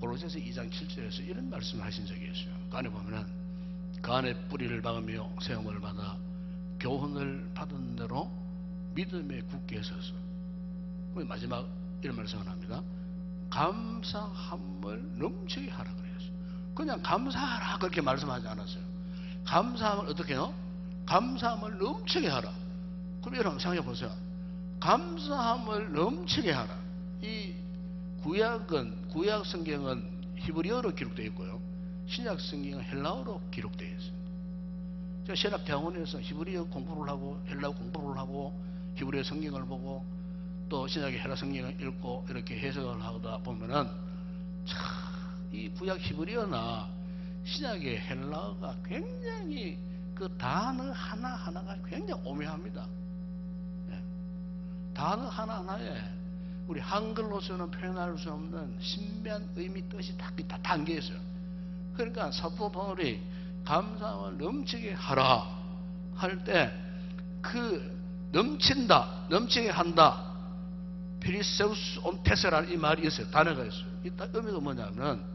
고로새서 2장 7절에서 이런 말씀을 하신 적이 있어요. 그 안에 보면은 그 안에 뿌리를 박으며 세움을 받아 교훈을 받은 대로 믿음에 굳게 서서, 마지막 이런 말씀을 합니다. 감사함을 넘치게 하라 그랬어요. 그냥 감사하라 그렇게 말씀하지 않았어요. 감사함을 어떻게 해요? 감사함을 넘치게 하라. 그럼 여러분 생각해 보세요. 감사함을 넘치게 하라. 이 구약 성경은 히브리어로 기록되어 있고요, 신약 성경은 헬라어로 기록되어 있습니다. 제가 신학 대학원에서 히브리어 공부를 하고 헬라어 공부를 하고 히브리어 성경을 보고 또 신약의 헬라 성경을 읽고 이렇게 해석을 하다 보면은 참 이 구약 히브리어나 신약의 헬라어가 굉장히 그 단어 하나하나가 굉장히 오묘합니다. 예. 단어 하나하나에 우리 한글로서는 표현할 수 없는 신비한 의미, 뜻이 다 담겨 있어요. 그러니까 사도 바울이 감사함을 넘치게 하라 할 때 그 넘친다, 넘치게 한다, 페리세우스 온테세라는 이 말이 있어요. 단어가 있어요. 이 의미가 뭐냐면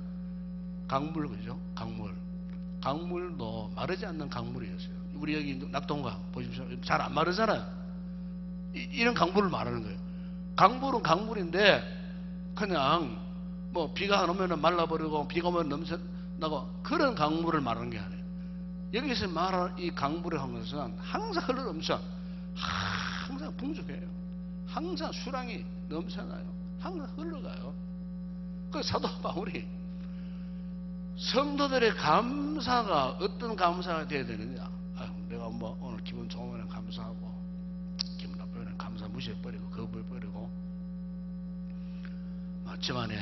강물, 그죠? 강물도 마르지 않는 강물이었어요. 우리 여기 낙동강 보십시오. 잘 안 마르잖아요. 이런 강물을 말하는 거예요. 강물은 강물인데 그냥 뭐 비가 안 오면 말라버리고 비가 오면 넘쳐 나고 그런 강물을 말하는 게 아니에요. 여기서 말하는 이 강물이라는 것은 항상 흘러넘쳐, 항상 풍족해요. 항상 수량이 넘쳐나요. 항상 흘러가요. 그래서 사도 바울이 성도들의 감사가 어떤 감사가 되어야 되느냐. 내가 뭐 오늘 기분 좋으면 감사하고 기분 나쁘면 감사 무시해버리고 거부해버리고, 집안에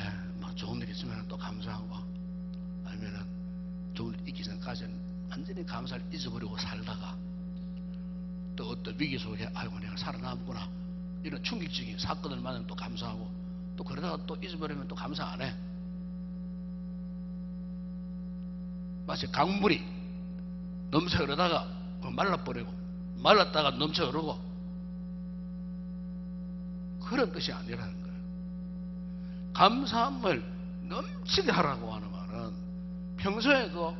좋은 일 있으면 또 감사하고, 아니면은 좋은 일 있기 전까지는 완전히 감사를 잊어버리고 살다가 또 어떤 위기 속에 아이고 내가 살아남구나 이런 충격적인 사건을 만나면 또 감사하고, 또 그러다가 또 잊어버리면 또 감사 안 해. 마치 강물이 넘쳐 흐르다가 말라버리고 말랐다가 넘쳐 흐르고 그런 뜻이 아니라는 거예요. 감사함을 넘치게 하라고 하는 말은 평소에도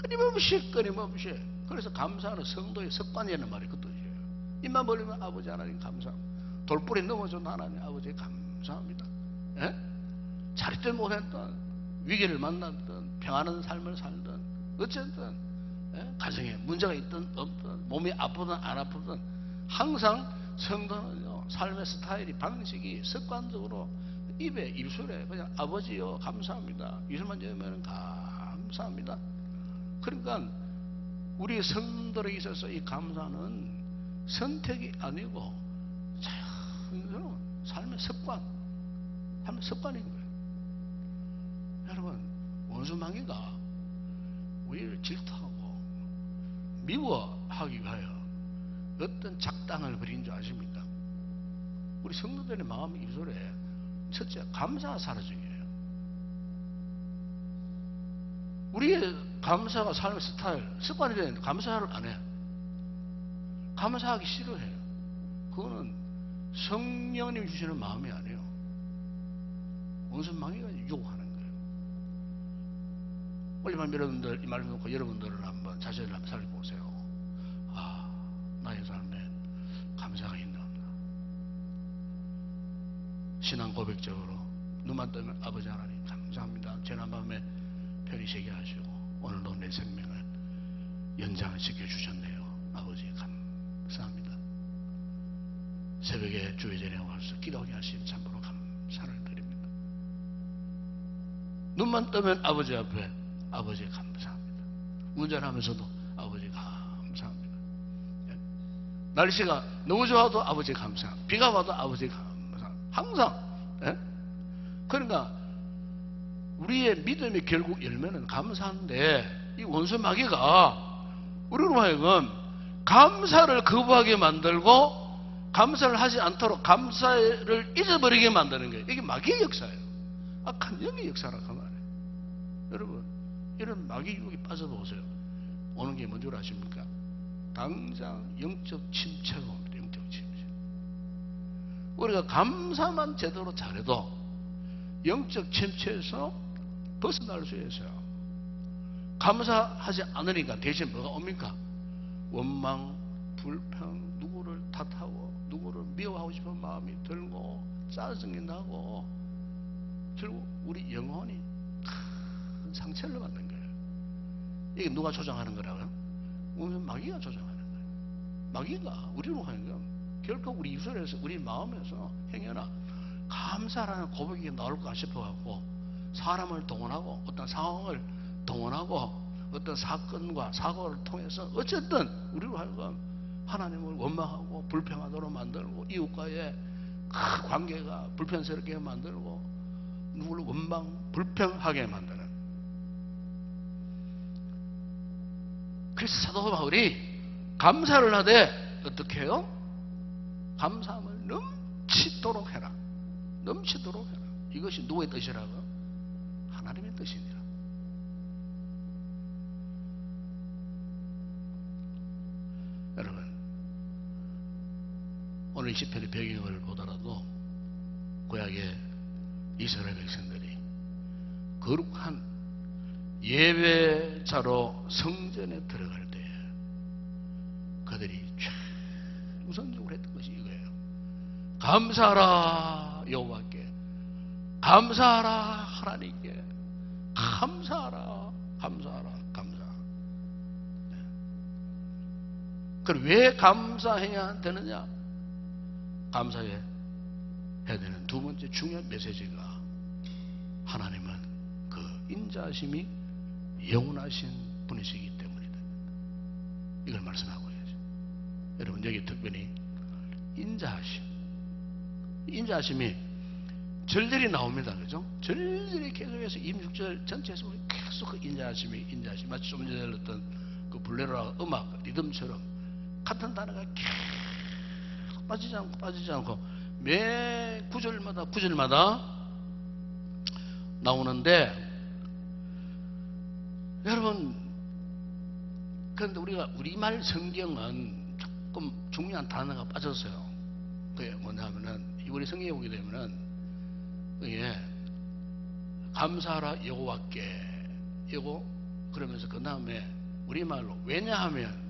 끊임없이 그래서 감사하는 성도의 습관이라는 말이 그 뜻이에요. 입만 벌리면 아버지 하나님 감사합니다. 돌뿌리 넘어져도 하나님 아버지 감사합니다. 예? 잘했든 못했든 위기를 만났든 평안한 삶을 살든 어쨌든 가정에 문제가 있든 없든 몸이 아프든 안 아프든 항상 성도는요, 삶의 스타일이 방식이 습관적으로 입술에 그냥 아버지요 감사합니다. 입술만 열면 감사합니다. 그러니까 우리 성도들에게 있어서 이 감사는 선택이 아니고 자연스러운 삶의 습관인 거예요. 여러분, 원수마귀가 우리를 질투하고 미워하기 위하여 어떤 작당을 벌인 줄 아십니까? 우리 성도들의 마음 입술에 첫째 감사가 사라지게요. 우리의 감사가 삶의 스타일, 습관이 되는데 감사를 안 해. 감사하기 싫어해요. 그거는 성령님이 주시는 마음이 아니에요. 원수마귀가 유혹하는 거예요. 올리만 여러분들 이 말씀 듣고 여러분들은 한번 자신을 한번 살펴보세요. 나의 삶에 감사가 있나 없나. 신앙 고백적으로 눈만 뜨면 아버지 하나님 감사합니다. 지난밤에 편히 쉬게 하시고 오늘도 내 생명을 연장을 시켜주셨네요. 아버지 감사합니다. 새벽에 주의 전에 와서 기도하게 하신 참으로 감사를 드립니다. 눈만 뜨면 아버지 앞에 아버지 감사합니다. 운전하면서도 아버지 감사합니다. 날씨가 너무 좋아도 아버지 감사합니다. 비가 와도 아버지 감사합니다. 항상. 그러니까 우리의 믿음이 결국 열매는 감사한데 이 원수 마귀가 우리로 하여금 감사를 거부하게 만들고 감사를 하지 않도록 감사를 잊어버리게 만드는 거예요. 이게 마귀의 역사예요. 악한 영의 역사라고 그 말이에요. 여러분, 이런 마귀 유혹에 빠져보세요. 오는 게 뭔지 아십니까? 당장 영적 침체가 옵니다. 영적 침체. 우리가 감사만 제대로 잘해도 영적 침체에서 벗어날 수 있어요. 감사하지 않으니까 대신 뭐가 옵니까? 원망, 불평, 누구를 탓하고 누구를 미워하고 싶은 마음이 들고 짜증이 나고 결국 우리 영혼이 큰 상처를 받는 거예요. 이게 누가 조장하는 거라고요? 우리 마귀가 조장하는 거예요. 마귀가 우리로 하여금 결코 우리 입술에서 우리 마음에서 행여나 감사라는 고백이 나올까 싶어갖고 사람을 동원하고 어떤 상황을 동원하고 어떤 사건과 사고를 통해서 어쨌든 우리로 하여금 하나님을 원망하고 불평하도록 만들고 이웃과의 그 관계가 불편스럽게 만들고 누구를 원망 불평하게 만드는. 그래서 사도 바울이 감사를 하되 어떻게 해요? 감사함을 넘치도록 해라. 넘치도록 해라. 이것이 누구의 뜻이라고? 하나님의 뜻이니라. 여러분, 오늘 이 시편의 배경을 보더라도 구약의 이스라엘 백성들이 거룩한 예배자로 성전에 들어갈 때 그들이 우선적으로 했던 것이 이거예요. 감사하라 여호와께, 감사하라 하나님께, 감사하라, 감사하라, 감사. 그럼 왜 감사해야 되느냐? 감사해야 되는 두 번째 중요한 메시지가 하나님은 그 인자하심이 영원하신 분이시기 때문이다. 이걸 말씀하고 있어요. 여러분, 여기 특별히 인자하심이 절절히 나옵니다. 그죠? 절절히 계속해서 26절 전체에서 계속 그 인자하심이 마치 좀 전에 들었던 그 블레로라 음악 리듬처럼 같은 단어가 계속 빠지지 않고 매 구절마다 나오는데, 여러분, 그런데 우리가 우리말 성경은 조금 중요한 단어가 빠졌어요. 그게 뭐냐면은 우리 성경에 보게 되면은 이게 감사하라 여호와께 이거 그러면서 그 다음에 우리말로 왜냐하면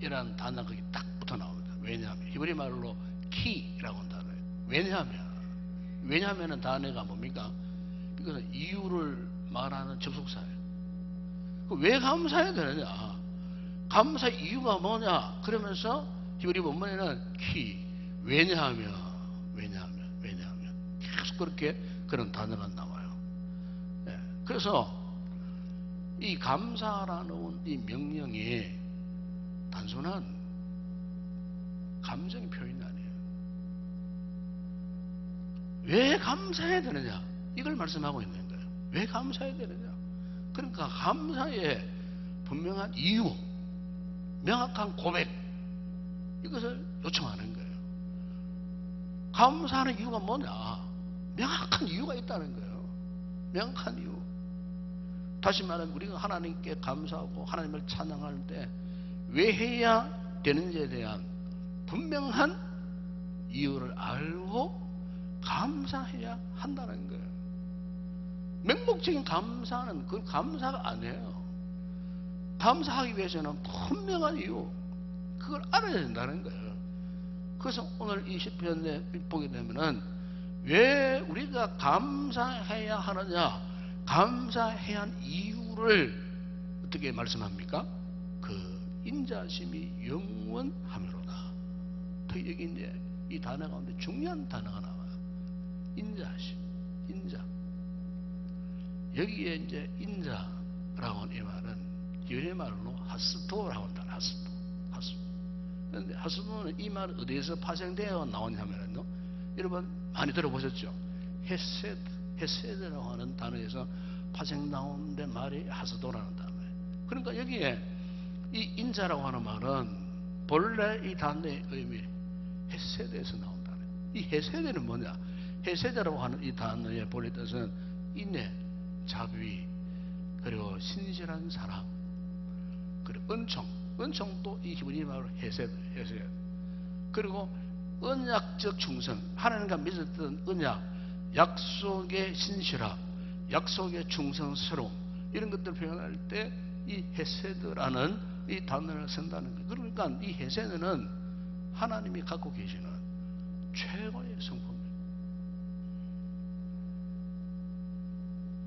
이라는 단어가 거기 딱 붙어 나옵니다. 왜냐하면 히브리말로 키라고 하는 단어예요. 왜냐하면은 단어가 뭡니까? 이것은 이유를 말하는 접속사예요. 왜 감사해야 되느냐? 감사 이유가 뭐냐? 그러면서 히브리 본문에는 왜냐하면 계속 그렇게 그런 단어가 나와요. 네. 그래서 이 감사라는 이 명령이 단순한 감정의 표현이 아니에요. 왜 감사해야 되느냐? 이걸 말씀하고 있는 거예요. 왜 감사해야 되느냐? 그러니까 감사의 분명한 이유, 명확한 고백, 이것을 요청하는 거예요. 감사하는 이유가 뭐냐? 명확한 이유가 있다는 거예요. 명확한 이유. 다시 말하면 우리가 하나님께 감사하고 하나님을 찬양할 때 왜 해야 되는지에 대한 분명한 이유를 알고 감사해야 한다는 거예요. 맹목적인 감사는 그 감사가 아니에요. 감사하기 위해서는 분명한 이유, 그걸 알아야 된다는 거예요. 그래서 오늘 이 시편에 보게 되면은 왜 우리가 감사해야 하느냐? 감사해야 한 이유를 어떻게 말씀합니까? 그 인자심이 영원함이로다. 여기 이제 이 단어 가운데 중요한 단어가 나와요. 인자심, 인자. 여기에 이제 인자라고 하는 이 말은 유래말로 하스도라고 한다. 하스도. 그런데 하스도는 이 말은 어디에서 파생되어 나오냐면요, 여러분 많이 들어보셨죠? 헤세드라고 하는 단어에서 파생 나오는데 말이 하스도라는 단어예요. 그러니까 여기에 이 인자라고 하는 말은 본래 이 단어의 의미 헤세드에서 나온다는. 이 헤세드는 뭐냐? 헤세드라고 하는 이 단어의 본래 뜻은 인내, 자비, 그리고 신실한 사랑, 그리고 은총도 이 히브리 말로 헤세드. 그리고 언약적 충성, 하나님과 맺었던 언약, 약속의 신실함, 약속의 충성스러움, 이런 것들을 표현할 때 이 헤세드라는 이 단어를 쓴다는 거예요. 그러니까 이 헤세드는 하나님이 갖고 계시는 최고의 성품입니다.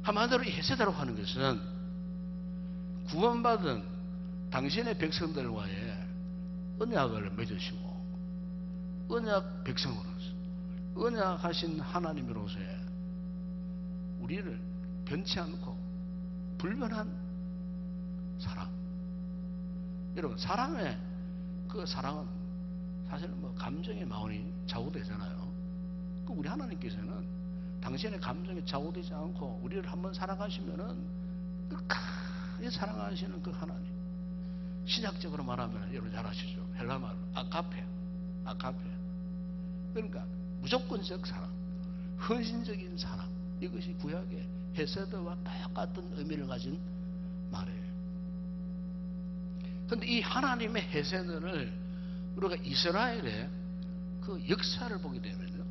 한마디로 이 헤세드라고 하는 것은 구원받은 당신의 백성들과의 언약을 맺으시고 언약 백성으로서 언약하신 하나님으로서의 우리를 변치 않고 불변한 사랑. 여러분, 사랑은 사실은 뭐 감정의 마음이 좌우되잖아요. 그 우리 하나님께서는 당신의 감정이 좌우되지 않고 우리를 한번 사랑하시면은 끝까지 사랑하시는 그 하나님. 신약적으로 말하면 여러분 잘 아시죠? 헬라말로 아카페. 그러니까 무조건적 사랑, 헌신적인 사랑, 이것이 구약의 헤세드와 똑같은 의미를 가진 말이에요. 그런데 이 하나님의 헤세드를 우리가 이스라엘의 그 역사를 보게 되면요,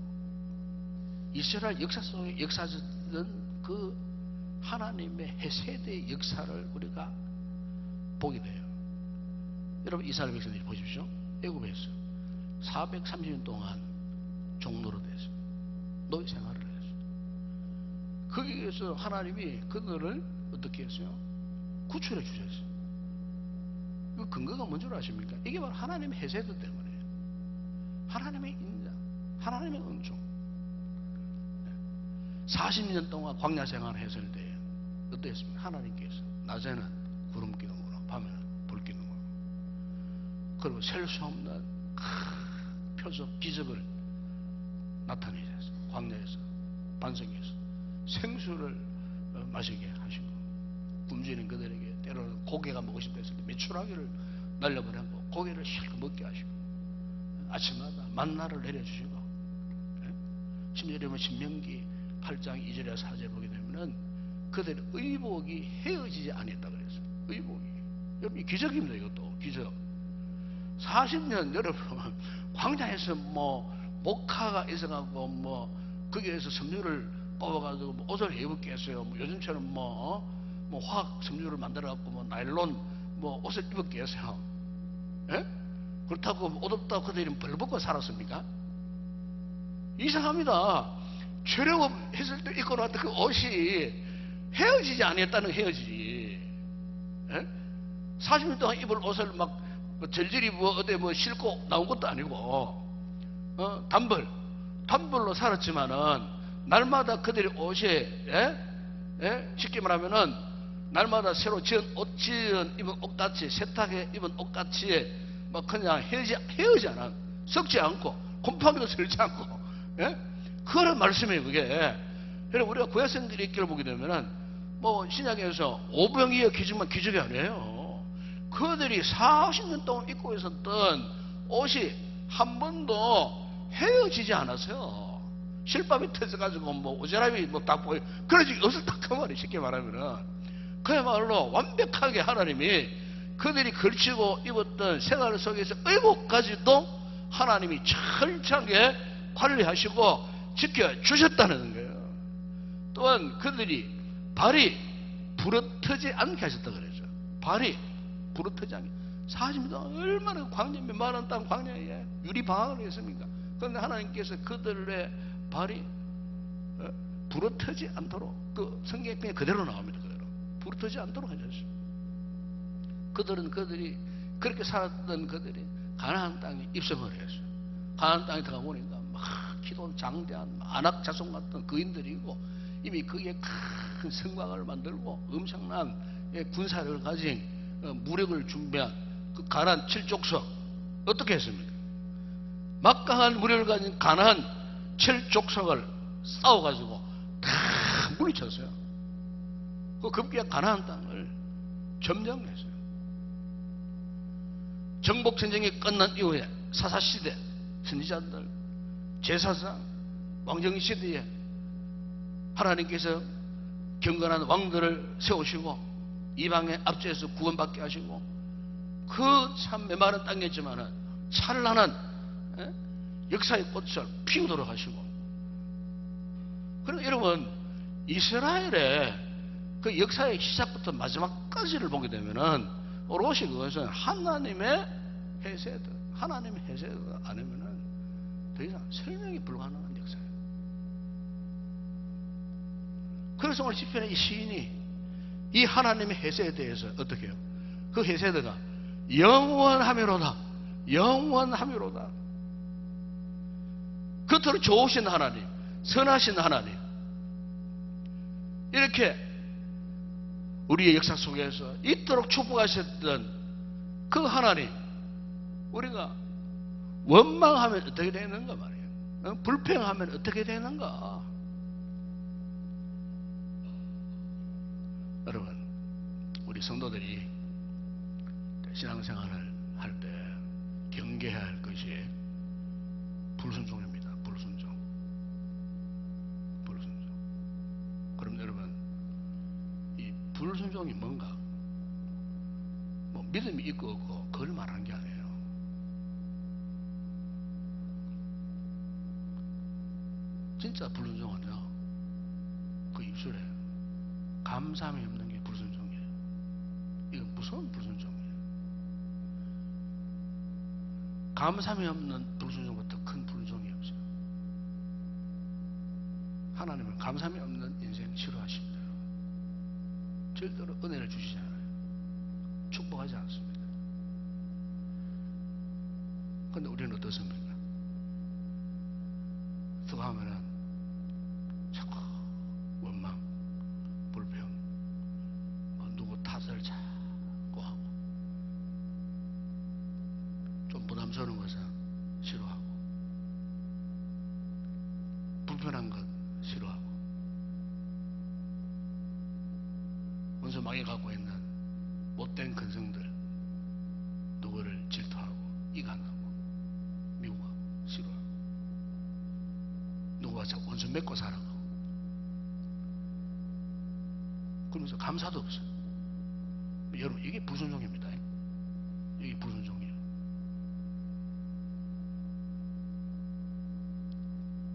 이스라엘 역사 속에 역사했던 그 하나님의 헤세드의 역사를 우리가 보게 돼요. 여러분, 이스라엘 백성들이 보십시오. 애굽에서 430년 동안 종노릇 했어요. 노예 생활을 했어요. 거기에서 하나님이 그들을 어떻게 했어요? 구출해 주셨어요. 그 근거가 뭔 줄 아십니까? 이게 바로 하나님의 헤세드 때문이에요. 하나님의 인자, 하나님의 은총. 40년 동안 광야 생활을 했을 때 어땠습니까? 하나님께서 낮에는 구름 기둥으로, 밤에는 불 기둥으로, 그리고 셀 수 없는 표적 기적을 나타내셨어요. 광야에서, 반석에서 생수를 마시게 하시고, 굶주린 그들에게 때로는 고개가 먹고 싶다 했을 때 메추라기를 날려보내고 고개를 실컷 먹게 하시고, 아침마다 만나를 내려주시고, 심지어 여러분 신명기 8장 2절에 4절에 보게 되면은 그들의 의복이 헤어지지 않았다 그랬어요. 의복이. 여러분, 기적입니다. 이것도 기적. 40년 여러분 광야에서 뭐 목화가 있어가지고 뭐 거기에서 섬유를 뽑아가지고 뭐 옷을 입었게 했어요. 뭐 요즘처럼 뭐 화학 섬유를 만들어갖고 뭐 나일론 뭐 옷을 입었게 했어요. 예? 그렇다고 옷 없다고 그들이 벌벗고 살았습니까? 이상합니다. 출애굽 했을 때 입고 나왔던 그 옷이 헤어지지 않았다는 헤어지지. 예? 40년 동안 입을 옷을 막 절절히 어디 싣고 나온 것도 아니고, 단벌로 살았지만은 날마다 그들의 옷에, 쉽게 말하면은 날마다 새로 지은 입은 옷같이, 세탁해 입은 옷같이 막 그냥 헤어지 않아, 썩지 않고 곰팡이도 슬지 않고, 그런 말씀이에요. 그게. 그래서 우리가 구약성들의 있기를 보게 되면은 뭐 신약에서 오병이어 기적만 기적이 아니에요. 그들이 40년 동안 입고 있었던 옷이 한 번도 헤어지지 않았어요. 실밥이 터져가지고 뭐 오지랖이 뭐 딱 보여, 그런 적이 없었다 그 말이에요. 쉽게 말하면은 그야말로 완벽하게 하나님이 그들이 걸치고 입었던 생활 속에서 의복까지도 하나님이 철저하게 관리하시고 지켜주셨다는 거예요. 또한 그들이 발이 부러뜨지 않게 하셨다 그러죠. 발이 부러뜨지 않게. 40년 동안 얼마나 광야, 메마른 땅 광야에 유리방학을 했습니까? 그런데 하나님께서 그들의 발이 부러뜨지 않도록, 그 성경에 그대로 나옵니다. 그대로 부러뜨지 않도록 하셨어요. 그들이 그렇게 살았던 그들이 가나안 땅에 입성을 했어요. 가나안 땅에 들어가 보니까 막 기돈 장대한 안악 자손 같은 거인들이고, 이미 거기에 큰 성곽을 만들고 엄청난 군사를 가진 무력을 준비한 그 가나안 7족속 어떻게 했습니까? 막강한 무력을 가진 가나안 7족속을 싸워가지고 다 물리쳤어요. 그 급기야 가나안 땅을 점령했어요. 정복전쟁이 끝난 이후에 사사시대 선지자들, 제사상, 왕정시대에 하나님께서 경건한 왕들을 세우시고 이방의 압제에서 구원받게 하시고 그 참 메마른 땅이었지만은 찬란한 역사의 꽃을 피우도록 하시고, 그리고 여러분 이스라엘의 그 역사의 시작부터 마지막까지를 보게 되면은 오롯이 그것은 하나님의 헤세드, 하나님의 헤세드 아니면은 더 이상 설명이 불가능한 역사예요. 그래서 오늘 시편의 이 시인이 이 하나님의 헤세에 대해서 어떻게 해요? 그 헤세드가 영원하미로다, 영원하미로다. 그토록 좋으신 하나님, 선하신 하나님, 이렇게 우리의 역사 속에서 이토록 축복하셨던 그 하나님, 우리가 원망하면 어떻게 되는가 말이에요. 불평하면 어떻게 되는가. 여러분, 우리 성도들이 신앙생활을 할 때 경계해야 할 것이 불순종입니다. 불순종. 불순종. 그럼 여러분, 이 불순종이 뭔가? 뭐 믿음이 있고 없고 그걸 말하는 게 아니에요. 진짜 불순종은요, 그 입술에 감사함이 없는 게 불순종이에요. 이건 무서운 불순종이에요. 감사함이 없는 불순종부터 큰 불순종이 없어요. 하나님은 감사함이 없는 인생 싫어하십니다. 절대로 은혜를 주시지 않아요. 축복하지 않습니다. 그런데 우리는 어떻습니까? 수고하면은 자꾸 원망, 불평, 누구 탓을 자꾸 하고, 좀 부담스러운 것은 싫어하고, 불편한 것 싫어하고, 원수막이 갖고 있는 못된 근성들, 누구를 질투하고, 이간하고, 미워하고, 싫어하고, 누구와 자꾸 원수 맺고 살아가고, 그러면서 감사도 없어요. 여러분, 이게 불순종입니다. 이게 불순종이에요.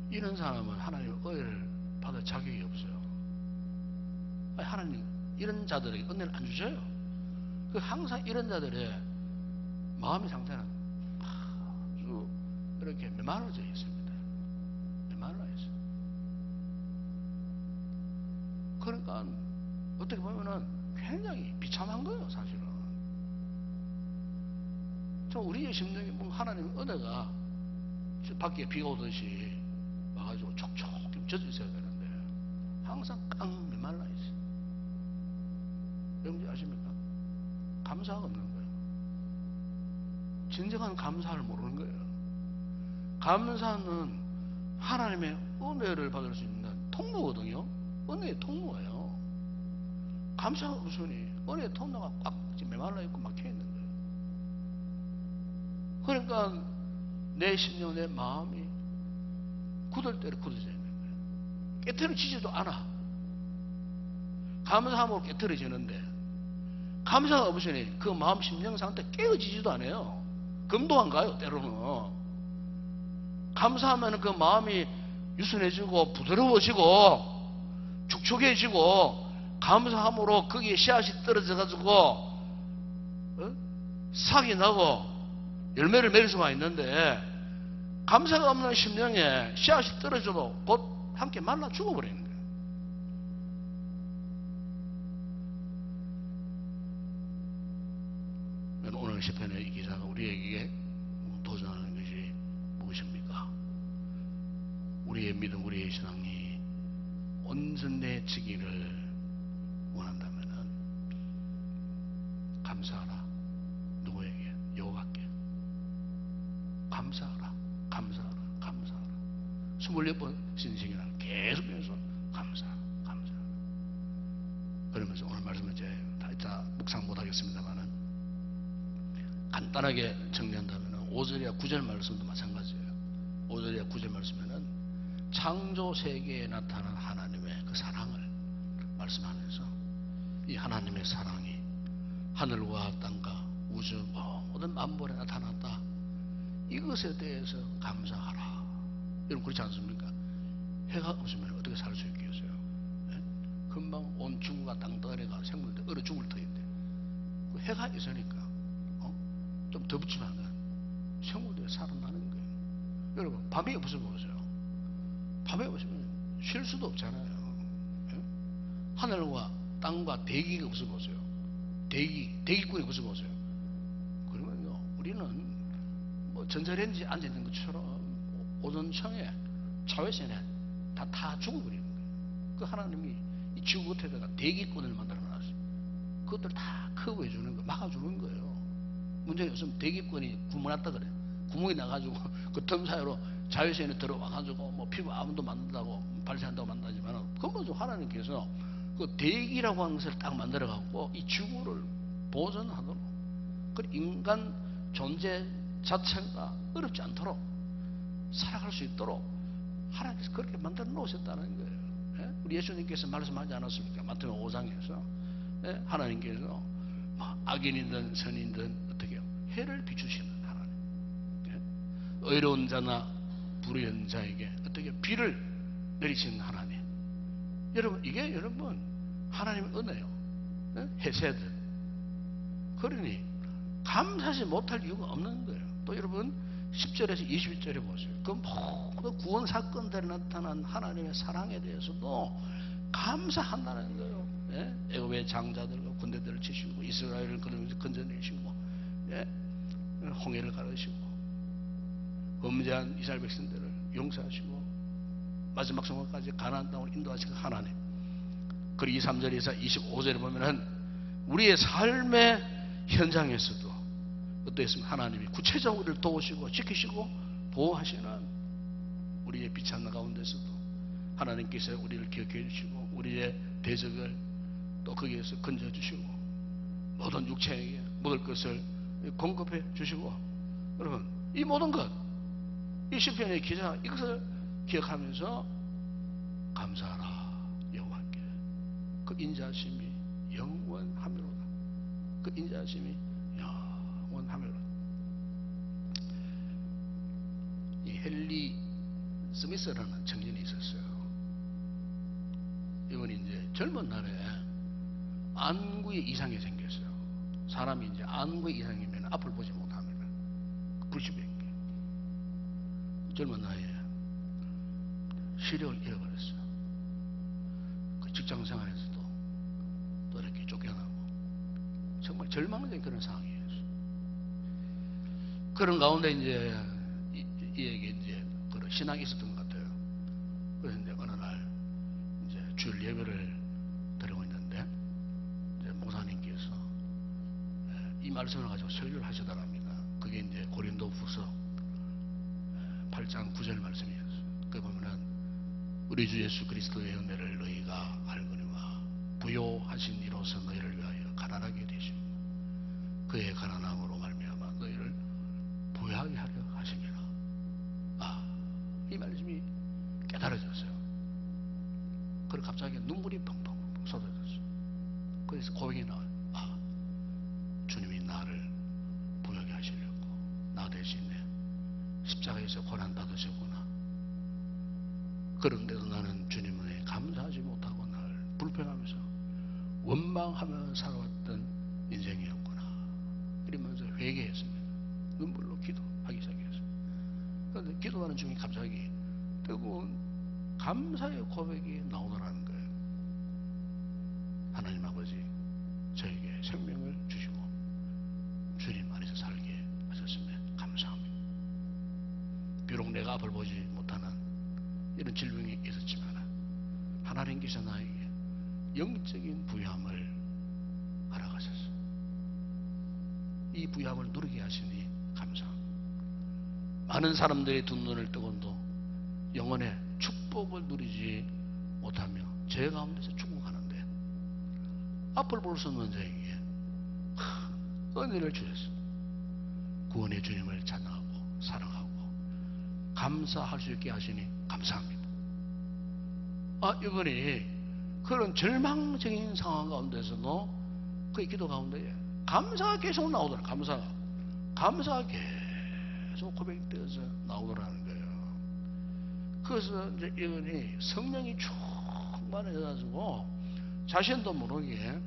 이런 사람은 하나님의 은혜를 받을 자격이 없어요. 아니, 하나님 이런 자들에게 은혜를 안 주셔요. 그 항상 이런 자들의 마음의 상태는 아주 이렇게 메말라져 있습니다. 메말라 있어요. 그러니까 어떻게 보면은 굉장히 비참한 거예요, 사실은. 저 우리의 심령이 뭐 하나님의 은혜가 밖에 비가 오듯이 와가지고 촉촉 젖어 있어야 되는데 항상 깡 메말라 있어요. 여러분 아십니까? 감사가 없는 거예요. 진정한 감사를 모르는 거예요. 감사는 하나님의 은혜를 받을 수 있는 통로거든요. 은혜의 통로예요. 감사가 없으니 은혜의 통로가 꽉 메말라 있고 막혀 있는 거예요. 그러니까 내 심령, 내 마음이 굳을 대로 굳어져 있는 거예요. 깨트려지지도 않아. 감사함으로 깨트려지는데 감사가 없으니 그 마음 심령 상태 깨어지지도 않아요. 금도 안 가요, 때로는. 감사하면 그 마음이 유순해지고 부드러워지고 축축해지고, 감사함으로 거기에 씨앗이 떨어져 가지고 싹이 나고 열매를 맺을 수가 있는데, 감사가 없는 심령에 씨앗이 떨어져도 곧 함께 말라 죽어버리는 거예요. 오늘 시편의 이 기사가 우리에게 도전하는 것이 무엇입니까? 우리의 믿음, 우리의 신앙이 온전해지기를 원한다면 감사하라. 누구에게? 여호와께. 감사하라. 감사하라. 감사하라. 24번 신식이나 계속해서 감사하라. 감사하라. 그러면서 오늘 말씀은 이제 다 자, 묵상 못하겠습니다만은 간단하게 정리한다면 5절이야 9절 말씀도 마찬가지예요. 5절이야 9절 말씀에는 창조 세계에 나타난 하나님의 그 사랑을 말씀하면서 이 하나님의 사랑이 하늘과 땅과 우주 모든 만물에 나타났다. 이것에 대해서 감사하라. 여러분 그렇지 않습니까? 해가 없으면 어떻게 살 수 있겠어요? 네? 금방 온 지구가 땅덩어리가 생물들 얼어 죽을 터인데 그 해가 있으니까 좀 더 붙이면은 생물들이 살아나는 거예요. 여러분 밤이 없으면 보세요. 밤에 없으면 쉴 수도 없잖아요. 네? 하늘과 땅과 대기가 없어 보세요. 대기권이 없어 보세요. 그러면요 우리는 뭐 전자레인지에 앉아 있는 것처럼 오존층에 자외선에 다 죽어버리는 거예요. 그 하나님이 이 지구 겉에다가 대기권을 만들어 놨어요. 그것들 다 커버해 주는 거, 막아주는 거예요. 문제가 없으면 대기권이 구멍났다 그래. 구멍이 나가지고 그 틈 사이로 자외선이 들어와가지고 뭐 피부 암도 만든다고 발생한다고 만나지만 근본적으로 하나님께서 그 대기라고 하는 것을 딱 만들어갖고 이 지구를 보존하도록 그 인간 존재 자체가 어렵지 않도록 살아갈 수 있도록 하나님께서 그렇게 만들어 놓으셨다는 거예요. 예? 우리 예수님께서 말씀하지 않았습니까? 마태복음 5장에서 예? 하나님께서 악인이든 선인든 어떻게 해요? 해를 비추시는 하나님. 예? 의로운 자나 불의한 자에게 어떻게 비를 내리시는 하나님. 여러분 이게 여러분 하나님의 은혜요. 예? 해세들. 그러니 감사하지 못할 이유가 없는 거예요. 또 여러분 10절에서 21절에 보세요. 그 모든 구원 사건들에 나타난 하나님의 사랑에 대해서도 감사한다는 거예요. 예? 애굽의 장자들과 군대들을 치시고 이스라엘을 건져내시고 예? 홍해를 가르시고 범죄한 이스라엘 백성들을 용서하시고 마지막 순간까지 가나안 땅으로 인도하시는 하나님. 그리고 23절에서 25절에 보면은 우리의 삶의 현장에서도 어떠했습니까? 하나님이 구체적으로 우리를 도우시고 지키시고 보호하시는 우리의 비참한 가운데서도 하나님께서 우리를 기억해 주시고 우리의 대적을 또 거기에서 건져주시고 모든 육체에게 먹을 것을 공급해 주시고 여러분 이 모든 것 이 시편의 기자 이것을 기억하면서 감사하라 여호와께 그 인자심이 영원하미로다. 그 인자심이 영원하미로다. 이 헨리 스미스라는 청년이 있었어요. 이분이 이제 젊은 날에 안구에 이상이 생겼어요. 사람이 이제 안구에 이상이면 앞을 보지 못하면 불치병. 젊은 나이에 시력을 잃어버렸어요. 그 직장 생활에서도 또 이렇게 쫓겨나고 정말 절망적인 그런 상황이었어요. 그런 가운데 이제 이에게 이제 그런 신앙이 있었던 것 같아요. 그래서 이제 어느 날 이제 주일 예배를 드리고 있는데 이제 목사님께서 이 말씀을 가지고 설교를 하시더랍니다. 그게 이제 고린도후서 8장 9절 말씀이었어요. 그 보면은 우리 주 예수 그리스도의 은혜를 너희가 알거니와 부요하신 이로서 너희를 위하여 가난하게 되시고 그의 가난함으로 말미암아 너희를 부요하게 하려 하심이라. 이 말씀이 깨달아졌어요. 그리고 갑자기 눈물이 펑펑 쏟아졌어요. 그래서 고백이 나와요. 주님이 나를 부요하게 하시려고 나 대신에 십자가에서 고난 받으셨구나. 그런데도 나는 주님 은혜에 감사하지 못하고 나를 불평하면서 원망하며 살아왔던 인생이었구나. 이러면서 회개했습니다. 눈물로 기도하기 시작했어요. 그런데 기도하는 중에 갑자기 뜨거운 감사의 고백이 나오더라는 거예요. 하나님 아버지 저에게 생명을 주시고 주님 안에서 살게 하셨으면 감사합니다. 비록 내가 앞을 보지 못하는 이런 질병이 있었지만 하나님께서 나에게 영적인 부유함을 알아가셨어요. 이 부유함을 누리게 하시니 감사합니다. 많은 사람들이 두 눈을 뜨고도 영혼의 축복을 누리지 못하며 죄 가운데서 죽어가는데 앞을 볼 수 없는 자에게 은혜를 주셨어. 구원의 주님을 찬양하고 사랑하고 감사할 수 있게 하시니 감사합니다. 이분이 그런 절망적인 상황 가운데서도 그 기도 가운데 감사가 계속 나오더라. 감사가 계속 고백되어서 나오더라는 거예요. 그래서 이제 이분이 성령이 충만해가지고 자신도 모르게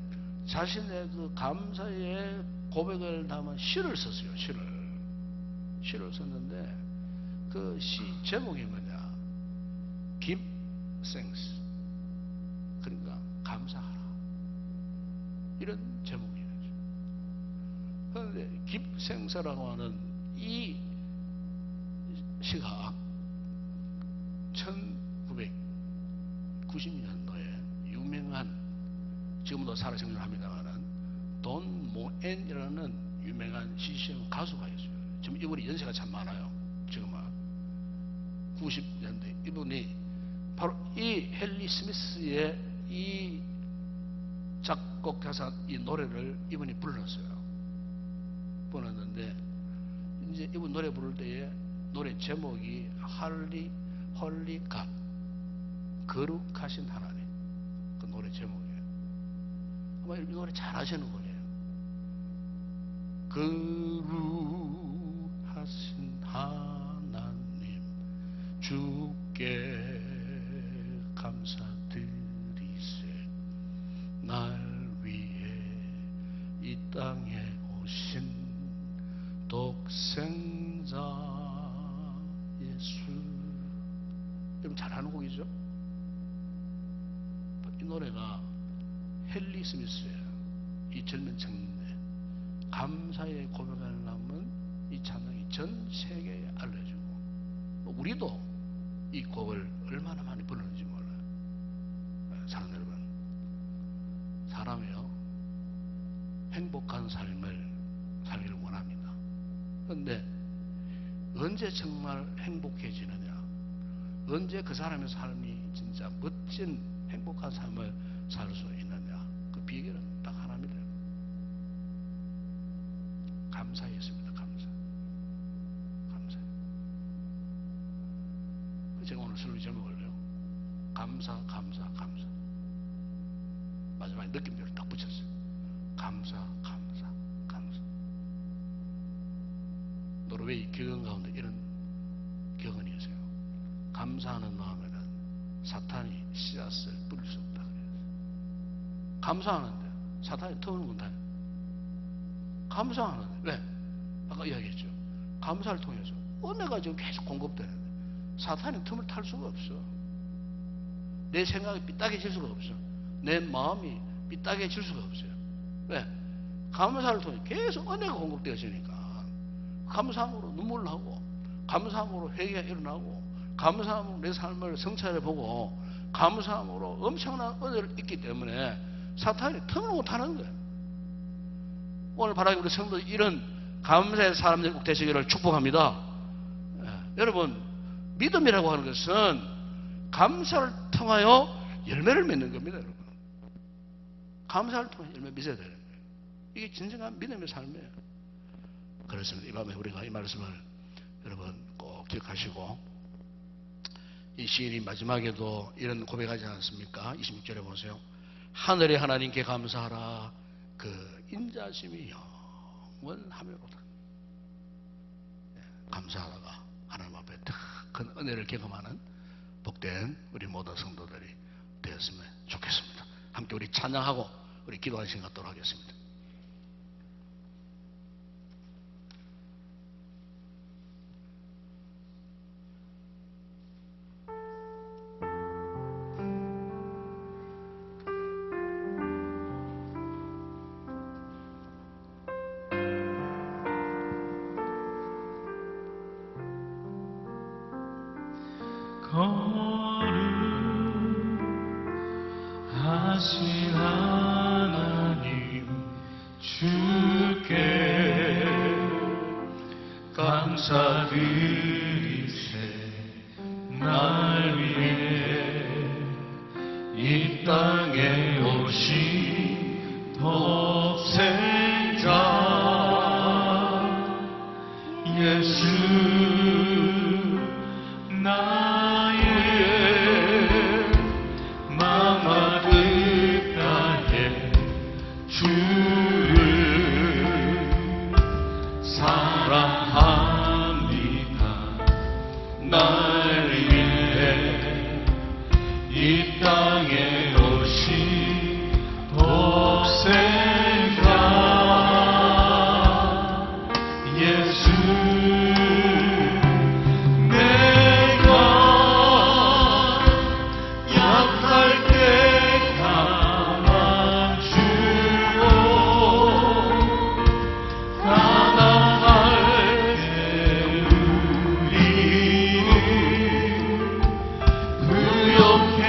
자신의 그 감사의 고백을 담은 시를 썼어요. 시를 썼는데 그 시 제목이 뭐냐? Give thanks. 그러니까 감사하라. 이런 제목이에요. 그런데 Give thanks라고 하는 이 시가 1990년도에 유명한, 지금도 살아생존합니다만은 돈 모엔이라는 유명한 시시한 가수가 있어요. 지금 이분이 연세가 참 많아요. 지금은 90년대 이분이 바로 이 헨리 스미스의 이 작곡 가사 이 노래를 이분이 불렀어요. 불렀는데 이제 이분 노래 부를 때에 노래 제목이 헐리 갓, 거룩하신 하나님. 그 노래 제목이에요. 아마 이 노래 잘 아시는 거예요. 거룩하신 하나님 주께 감사드리세. 날 위해 이 땅에 오신 독생자 예수. 여러분 잘 아는 곡이죠? 이 노래가 헨리 스미스예요. 이 젊은 청년의 감사의 고백을 남은 이 찬양이 전 세계에 알려지고, 우리도 이 곡을 얼마나 많이 부르는지 몰라요. 사랑하는 여러분, 사람이요 행복한 삶을 살기를 원합니다. 그런데 언제 정말 행복해지느냐, 언제 그 사람의 삶이 진짜 멋진 행복한 삶을 살 수 있느냐, 그 비결은 딱 하나입니다. 감사했습니다. 감사. 제가 오늘 설교 제목을요, 감사. 마지막에 느낌대로 딱 붙였어요. 감사. 노르웨이 격언 가운데 이런 격언이 있어요. 감사하는 마음에는 사탄이 씨앗을 뿌릴 수 없다. 감사하는데 사탄이 터오는 건 다요. 감사하는데 왜? 아까 이야기했죠. 감사를 통해서 은혜가 지금 계속 공급되는데 사탄이 틈을 탈 수가 없어. 내 생각이 삐딱해질 수가 없어. 내 마음이 삐딱해질 수가 없어요. 왜? 감사를 통해 계속 은혜가 공급되어지니까 감사함으로 눈물 나고, 감사함으로 회개가 일어나고, 감사함으로 내 삶을 성찰해보고, 감사함으로 엄청난 은혜를 잊기 때문에 사탄이 틈을 못하는 거예요. 오늘 바라기 우리 성도 이런 감사의 사람들 꼭 되시기를 축복합니다. 여러분, 믿음이라고 하는 것은 감사를 통하여 열매를 맺는 겁니다. 여러분, 감사를 통해 열매 맺어야 되는 거예요. 이게 진정한 믿음의 삶이에요. 그렇습니다. 이 밤에 우리가 이 말씀을 여러분 꼭 기억하시고, 이 시인이 마지막에도 이런 고백하지 않습니까? 26절에 보세요. 하늘의 하나님께 감사하라. 그 인자심이 영원하며로다. 감사하다가 하나님 앞에 더 큰 은혜를 경험하는 복된 우리 모든 성도들이 되었으면 좋겠습니다. 함께 우리 찬양하고 우리 기도하는 시간 갖도록 하겠습니다. 거룩하신 하나님 주께 감사드리세. 날 위해 이 땅에 오신 독생자 날 위해 이 땅에 오신 독생자 예수 내가 약할 때 감아주고 가난할 때 우리를 부욕해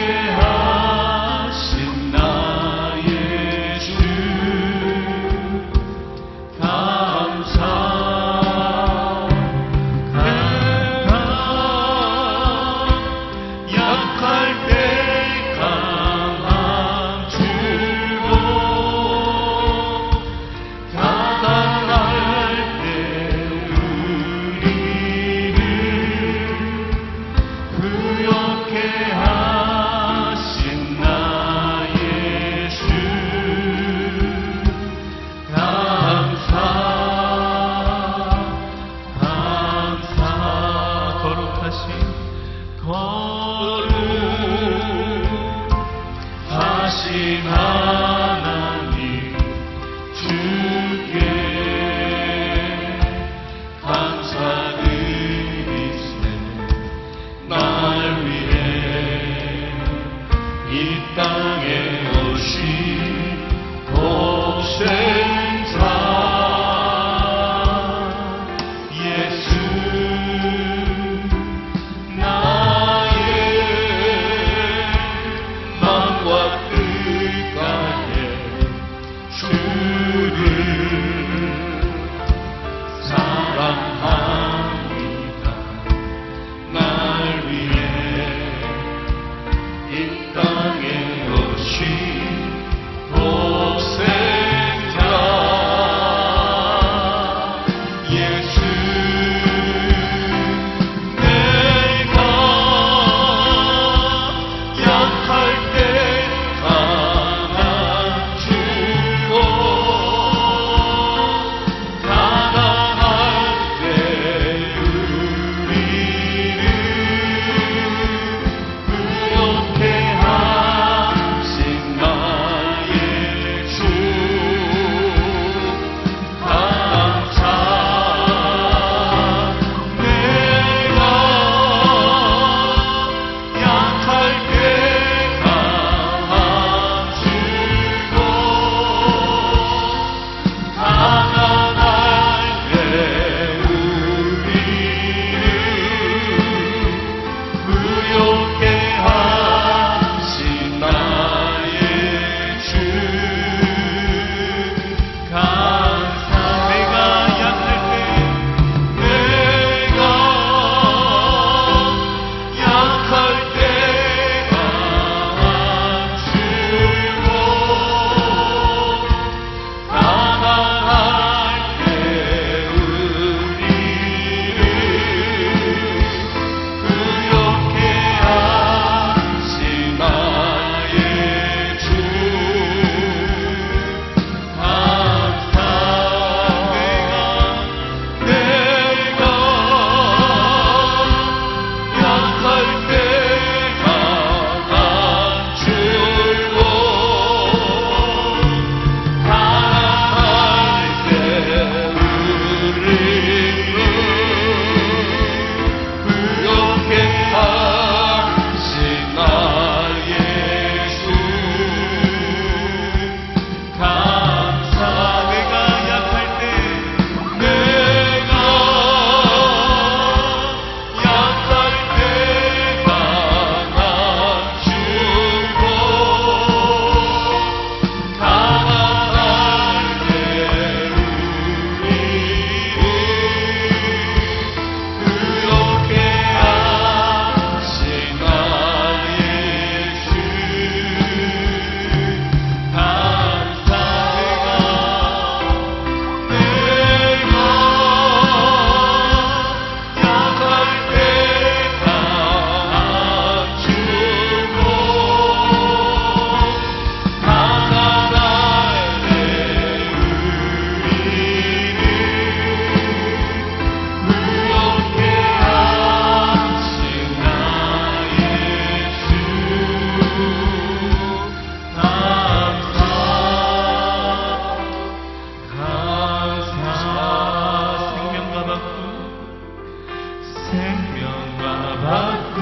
바꾼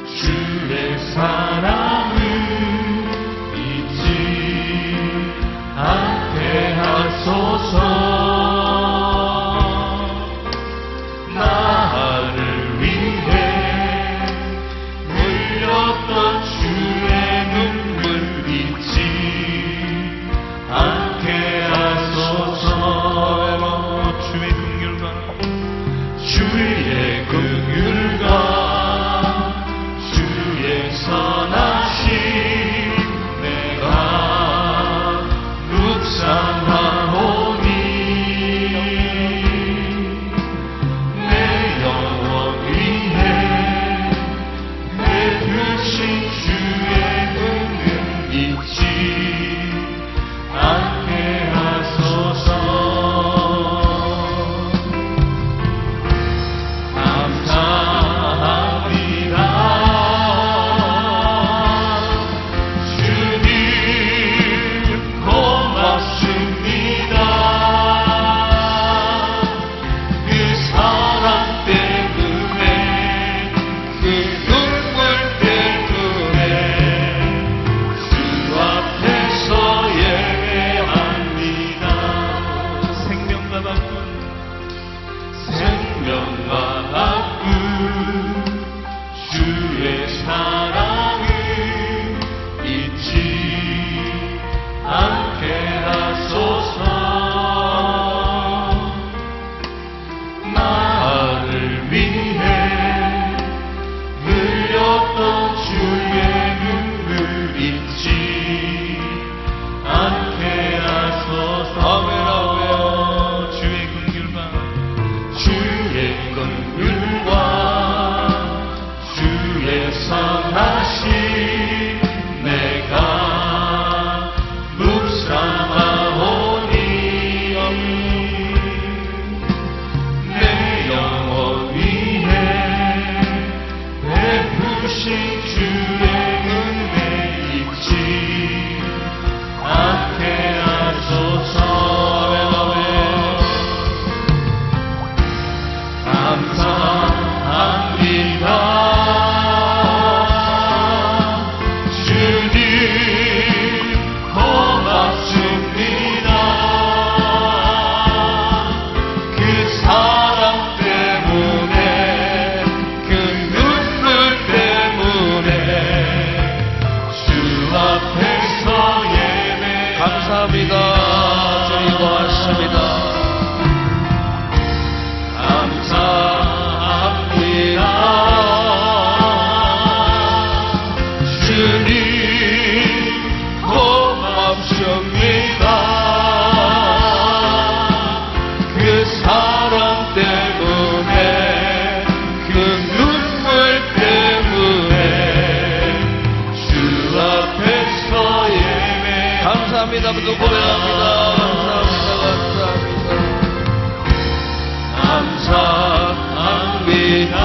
주의 사랑을 잊지 않게 하소서. 나를 위해 흘렸던 주의 눈물 잊지 않게 하소서. 주의 긍휼과 주의 선하심 내가 묵상하오니 내 영혼 위에 베푸신 주의 은은 잊지 않게 하소서. 감사합니다. 주님 고맙습니다. 감사합니다. 주님 고맙습니다. 그 사랑 때문에 그 눈물 때문에 주 앞에서 감사합니다. 모두 고백합니다. 감사합니다.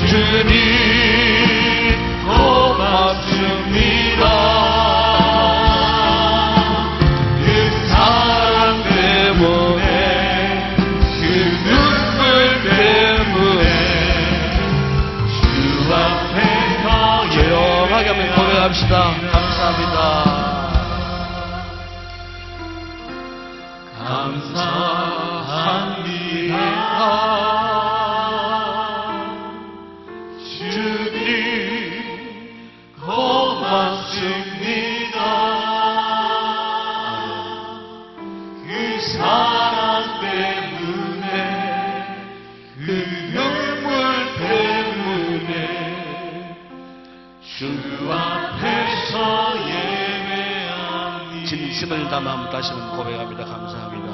주님 고맙습니다. 그 사랑 때문에 그 눈물 때문에 주 앞에서 조용하게 한번 고백합시다. 감사합니다. 감사합니다. 주님 고맙습니다. 그 사랑 때문에 그 눈물 때문에 주 앞에서 예배합니다. 진심을 담아 다시 한번 고백합니다. 감사합니다.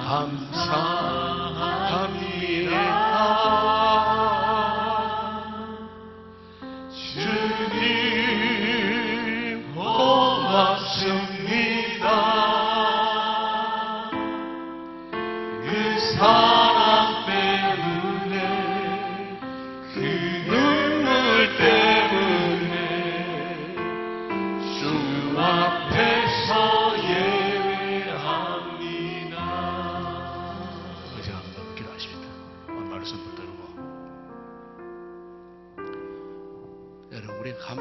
감사합니다. 주님 고맙습니다. 그 사랑 때문에 그 눈물 때문에 주 앞에서 예배합니다.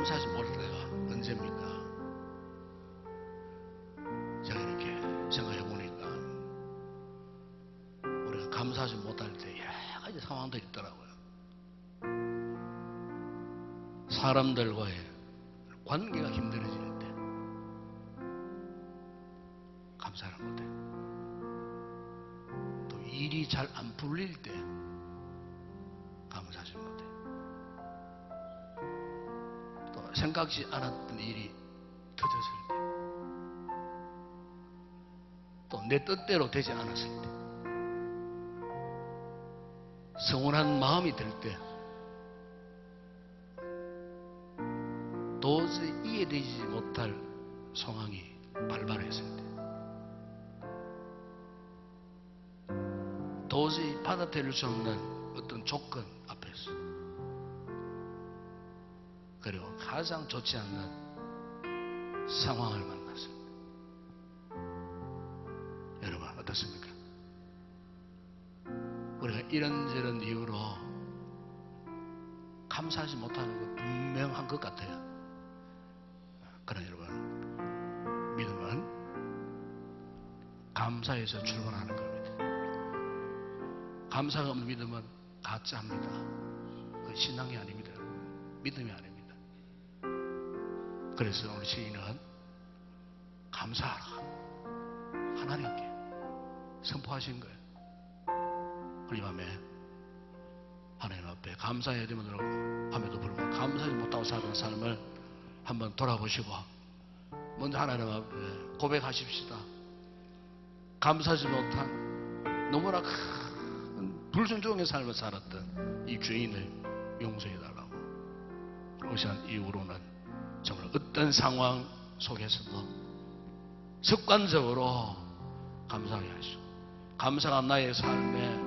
감사하지 못할 때가 언제입니까? 제가 이렇게 생각해 보니까 우리가 감사하지 못할 때 여러 가지 상황들이 있더라고요. 사람들과의 관계가 힘들어질 때 감사를 못해. 또 일이 잘 안 풀릴 때 감사하지 못해. 또 생각지 않았던 일이 터졌을 때, 또 내 뜻대로 되지 않았을 때, 서운한 마음이 들 때, 도저히 이해되지 못할 상황이 발발했을 때, 도저히 받아들일 수 없는 어떤 조건 앞에서, 그리고 가장 좋지 않는 상황을 만났을 때, 여러분 어떻습니까? 우리가 이런저런 이유로 감사하지 못하는 것 분명한 것 같아요. 그러나 여러분, 믿음은 감사에서 출발하는 겁니다. 감사가 없는 믿음은 가짜입니다. 그 신앙이 아닙니다. 믿음이 아닙니다. 그래서 오늘 시인은 감사하라 하나님께 선포하신 거예요. 이 밤에 하나님 앞에 감사해야 되면 함에도 불구하고 감사하지 못하고 살아가는 삶을 한번 돌아보시고 먼저 하나님 앞에 고백하십시다. 감사하지 못한 너무나 큰 불순종의 삶을 살았던 이 죄인을 용서해달라고. 그것한 이후로는 정말 어떤 상황 속에서도 습관적으로 감사하게 하시고, 감사가 나의 삶의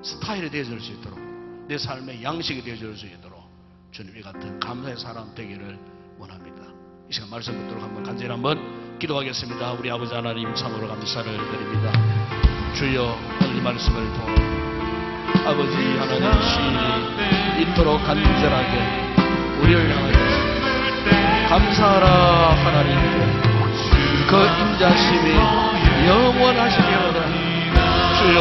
스타일이 되어질 수 있도록, 내 삶의 양식이 되어질 수 있도록 주님 이 같은 감사의 사람 되기를 원합니다. 이 시간 말씀 듣도록 한번 간절히 한번 기도하겠습니다. 우리 아버지 하나님 참으로 감사를 드립니다. 주여 오늘 이 말씀을 통해 아버지 하나님 시인이 이토록 간절하게 우리를 향하여 감사하라 하나님께 그 인자심이 영원하시리로다. 주여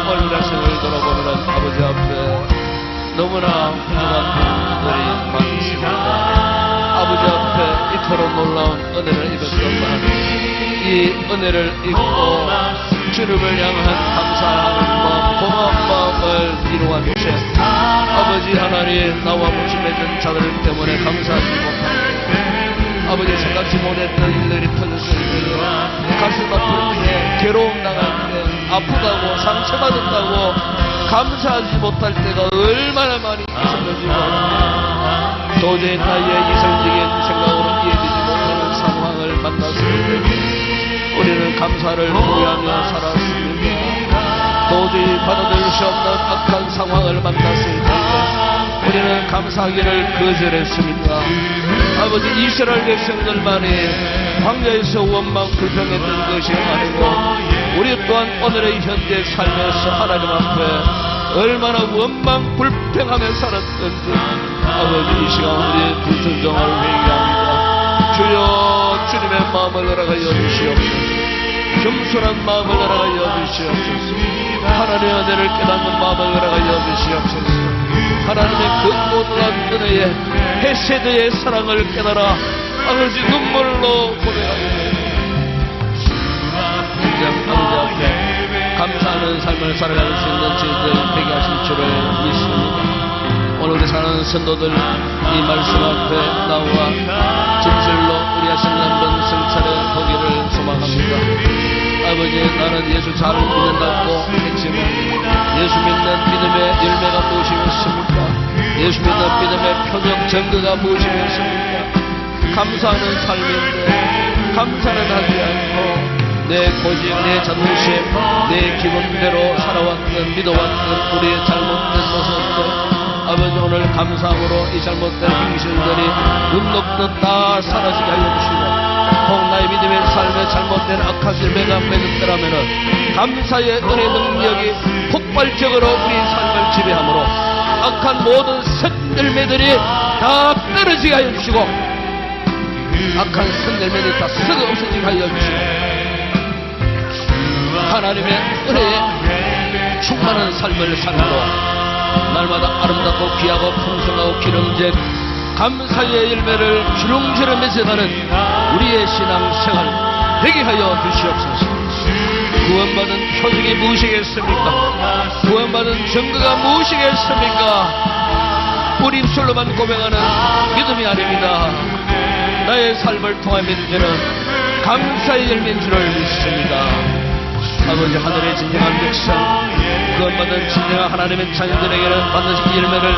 오늘 말씀을 돌아보는 아버지 앞에 너무나 부족한 분들이 많습니다. 아버지 앞에 이토록 놀라운 은혜를 입었건만 이 은혜를 입고 주님을 향한 감사하는 마음, 고마운 마음을 이루한 채 아버지 하나님 나와 무시 맺은 자들 때문에 감사하지 못합니다. 아버지 생각지 못했던 일들이 터졌을 때, 가슴 아플 때, 괴로움 당할 때, 아프다고 상처받았다고 감사하지 못할 때가 얼마나 많이 있었는지 모릅니다. 도저히 나의 이성적인 생각으로 이해되지 못하는 상황을 만났을 때 우리는 감사를 포기하며 살았습니다. 도저히 받아들일 수 없는 악한 상황을 만났을 때 우리는 감사하기를 거절했습니다. 아버지 이스라엘 백성들만이 광야에서 원망 불평했던 것이 아니고 우리 또한 오늘의 현재 삶에서 하나님 앞에 얼마나 원망 불평하며 살았던지 아버지 이 시간 우리의 불순종을 회개합니다. 주여 주님의 마음을 허락하여 주시옵소서. 겸손한 마음을 허락하여 주시옵소서. 하나님의 은혜를 깨닫는 마음을 허락하여 주시옵소서. 하나님의 그 모든 은혜의 헤세드의 사랑을 깨달아 아버지 눈물로 고백합니다. 아버지 앞에 감사하는 삶을 살아갈 수 있는 저희들 되게 하실 줄을 믿습니다. 오늘 우리 사는 선도들 이 말씀 앞에 나와 진실로 우리 하신다는 성찰의 보기를 소망합니다. 아버지 나는 예수 잘 믿는다고 했지만 예수 믿는 믿음의 열매가 무엇이겠습니까? 예수 믿는 믿음의 표적 증거가 무엇이겠습니까? 감사하는 삶인데 감사는 하지 않고 내 고집, 내 자존심, 내 기분대로 살아왔던 믿어왔던 우리의 잘못된 모습들 아버지 오늘 감사함으로 이 잘못된 행실들이 눈 녹듯 다 사라지게 하여 주시고 혹 나의 믿음의 삶에 잘못된 악한 열매가 맺었더라면 감사의 은혜 능력이 폭발적으로 우리 삶을 지배하므로 악한 모든 색 열매들이 다 떨어지게 하여 주시고 악한 선열면이 다 썩어 없어지게 하여 주시고 하나님의 은혜에 충만한 삶을 삶으로 날마다 아름답고 귀하고 풍성하고 기름진 감사의 열매를 주렁주렁 맺어가는 우리의 신앙생활 되게 하여 주시옵소서. 구원받은 표징이 무엇이겠습니까? 구원받은 증거가 무엇이겠습니까? 우리 입술로만 고백하는 믿음이 아닙니다. 나의 삶을 통하여 맺는 감사의 열매인 줄을 믿습니다. 아버지, 하늘의 진정한 백성, 구원받은 진정한 하나님의 자녀들에게는 반드시 이 열매를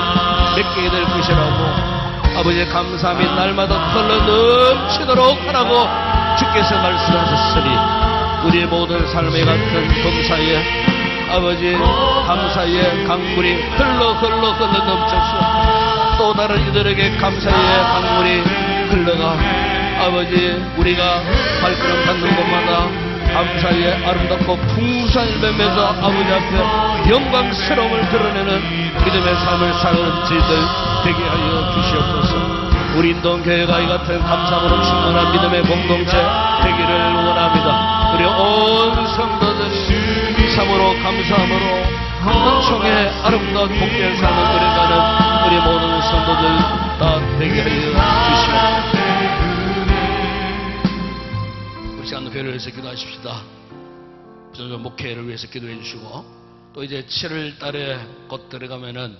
맺게 될 것이라고 아버지의 감사함이 날마다 흘러 넘치도록 하라고 주께서 말씀하셨으니 우리의 모든 삶의 같은 범사에 아버지 감사의 강물이 흘러 넘쳐서 또 다른 이들에게 감사의 강물이 흘러가 아버지 우리가 발걸음 닿는 곳마다 감사의 아름답고 풍성한 열매에서 아버지 앞에 영광스러움을 드러내는 믿음의 삶을 사는 저희들 되게 하여 주시옵소서. 우리 인동교회가 이 같은 감사함으로 충만한 믿음의 공동체 되기를 원합니다. 우리 온 성도들이 참으로 감사함으로 은총의 아름다운 복된 삶을 그려가는 우리 모든 성도들 다 되게 하여 주시옵소서. 우리 시간 교회를 위해서 기도하십시다. 우선 목회를 위해서 기도해 주시고 또 이제 7월 달에 곧 들어가면은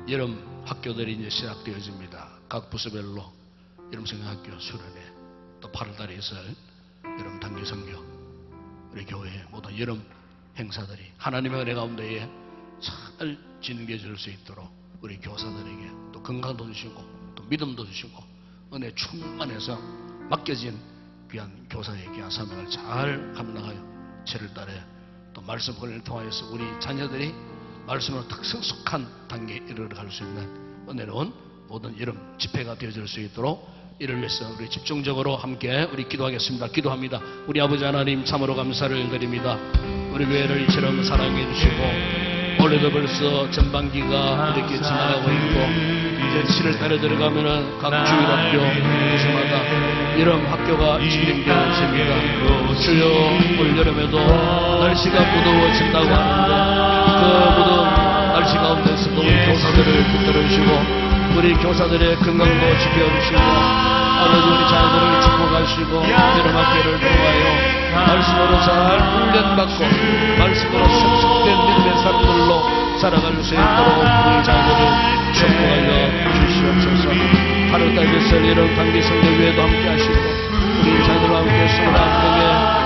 여름 학교들이 이제 시작되어집니다. 각 부서별로 여름 성경학교 수련회, 또 8월 달에 있을 여름 단기 선교, 우리 교회 모든 여름 행사들이 하나님의 은혜 가운데에 잘 진행되어 줄 수 있도록 우리 교사들에게 또 건강도 주시고 또 믿음도 주시고 은혜 충만해서 맡겨진 귀한 교사의 귀한 사명을 잘 감당하여 7월 달에 또 말씀 권리를 통하여서 우리 자녀들이 말씀으로 딱 성숙한 단계에 이르러갈 수 있는 은혜로운 모든 여름 집회가 되어질 수 있도록 이를 위해서 우리 집중적으로 함께 우리 기도하겠습니다. 기도합니다. 우리 아버지 하나님 참으로 감사를 드립니다. 우리 교회를 이처럼 사랑해 주시고 올해도 벌써 전반기가 이렇게 지나가고 있고 이제 7월 달에 들어가면은 각 주일학교 부서마다 여름 학교가 진행되어집니다. 주여 올 여름에도 날씨가 무더워진다고 하는데 그 무더운 날씨 가운데서도 우리 교사들을 붙들어 주시고 우리 교사들의 건강도 지켜주시고 아버지 우리 자녀들을 축복하시고 여름 학교를 통하여 말씀으로 잘 훈련받고 말씀으로 성숙된 믿음의 삶들로 살아갈 수 있도록 우리 자녀들을 축복하여 주시옵소서. 8월달 됐을 여름 단기 성교회도 함께 하시고 우리 자녀들과 함께 21명의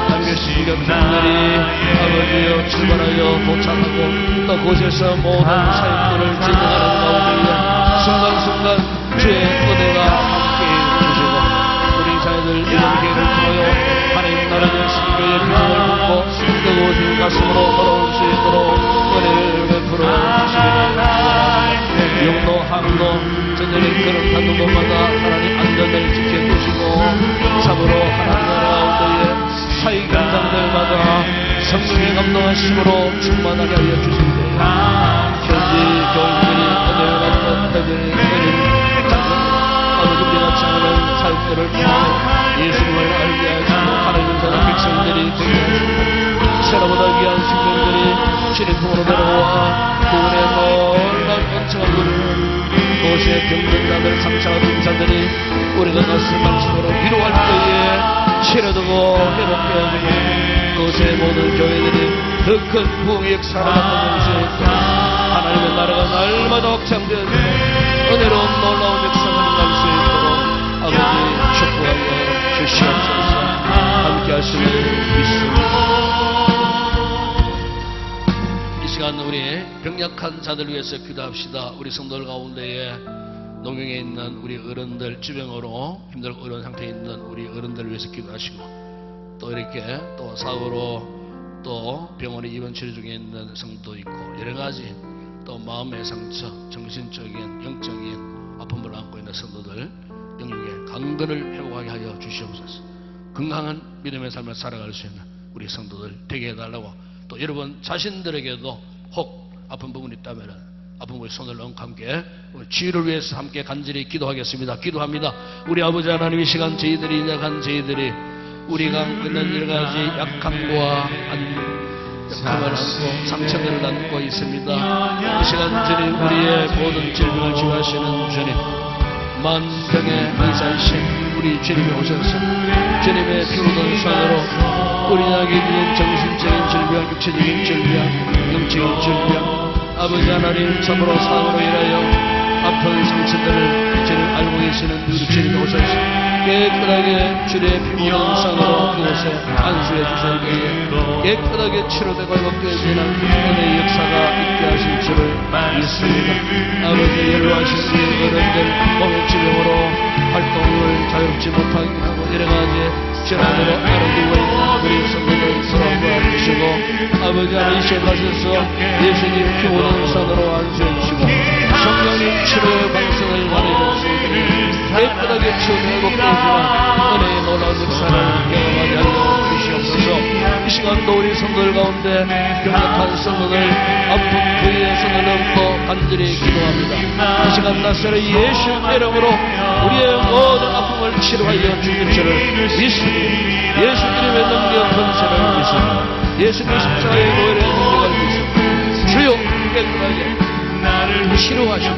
단기 신격들이 아버지여 출발하여 도착하고 또 곳에서 모든 사역들을 진행하는 가운데 순간순간 주의 은혜가 함께해 주시고 우리 자녀들 이런 기회를 통하여 하나님 나라의 성교의 비전을 품고 뜨거워진 가슴으로 돌아올 수 있도록 은혜를 베풀어 주시기를 원합니다. 영도 항도 저들의 걸음 닿는 곳마다 하나님 안전을 지켜주시고 참으로 하나님 나라 가운데에 사익 현장들마다 성령의 감동하심으로 충만하게 하여 주시되 현지 교인들이 은혜를 받고 그들이 아버지 우리가 참으로 사역들을 통해 예수님을 알게 하시고 하나님 사랑 백성들이 되게 하시고 새로보다 귀한 생명들이 진리품으로 내려와 구원의 놀라운 은총을 누리는 그곳에 병든 자들 상처받은 자들이 우리가 가슴 말씀으로 위로할 때에 치료되고 회복되어 주고 그곳의 모든 교회들이 더 큰 부흥의 역사를 나타낼 수 있도록 하나님의 나라가 날마다 확장되어지고 은혜로운 놀라운 역사를 날 수 있도록 아버지 축복하여 주시옵소서. 함께 하시는 믿습니다. 이 시간 우리 병약한 자들 위해서 기도합시다. 우리 성도들 가운데에 농경에 있는 우리 어른들, 주병으로 힘들고 어려운 상태에 있는 우리 어른들을 위해서 기도하시고 또 이렇게 또 사고로 또 병원에 입원 치료 중에 있는 성도도 있고 여러 가지 또 마음의 상처, 정신적인, 영적인 아픔을 안고 있는 성도들 영육의 강건을 회복하게 하여 주시옵소서. 건강한 믿음의 삶을 살아갈 수 있는 우리 성도들 되게 해달라고 또 여러분 자신들에게도 혹 아픈 부분이 있다면 아버지의 손을 얹고 함께 주의를 위해서 함께 간절히 기도하겠습니다. 기도합니다. 우리 아버지 하나님, 이 시간 저희들이 약한 저희들이 우리가 있는 여러 가지 약함과 약함을 안고 상처들을 안고 있습니다. 이 시간 주님, 우리의 모든 질병을 치유하시는 주님, 만병의 의사이신 우리 주님이 오셔서 주님의 피우던 손으로 우리에게 있는 정신적인 질병, 육체적인 질병, 영적인 질병, 아버지 하나님 참으로 사랑으로 인하여 아픈 상처들을 주님 알고 계시는 우리 주님이 오셔서 깨끗하게 주님의 피부는 상으로 그곳에 안수해 주실 때에 깨끗하게 치료되고 회복되어지는 은혜의 역사가 있게 하실 줄을 믿습니다. 아버지 연로하신 우리 어른들 몸의 질병으로 활동을 자유롭지 못하게 하고 여러 가지 질환으로 아르고 있는 우리 성도들 돌아보아 주시고, 아버지 하나님 시험하셔서 예수님 피 오는 산으로 안수해 주시고 성령님 치료의 방송을 가르쳐 깨끗하게 치유되고 회복되어지는 은혜의 놀라운 역사를 경험하게 하여 주시옵소서. 이 시간도 우리 성도들 가운데 병약한 성도들 아픈 부위에 손을 얹고 간절히 기도합니다. 이 시간 나서는 예수 이름으로 우리의 모든 아픔을 치료하여 주실 줄을 믿습니다. 예수 이름에 넘겨 건설을 믿습니다. 예수님 십자가의 노예의 능력을 믿습니다. 주여 깨끗하게 치료하시고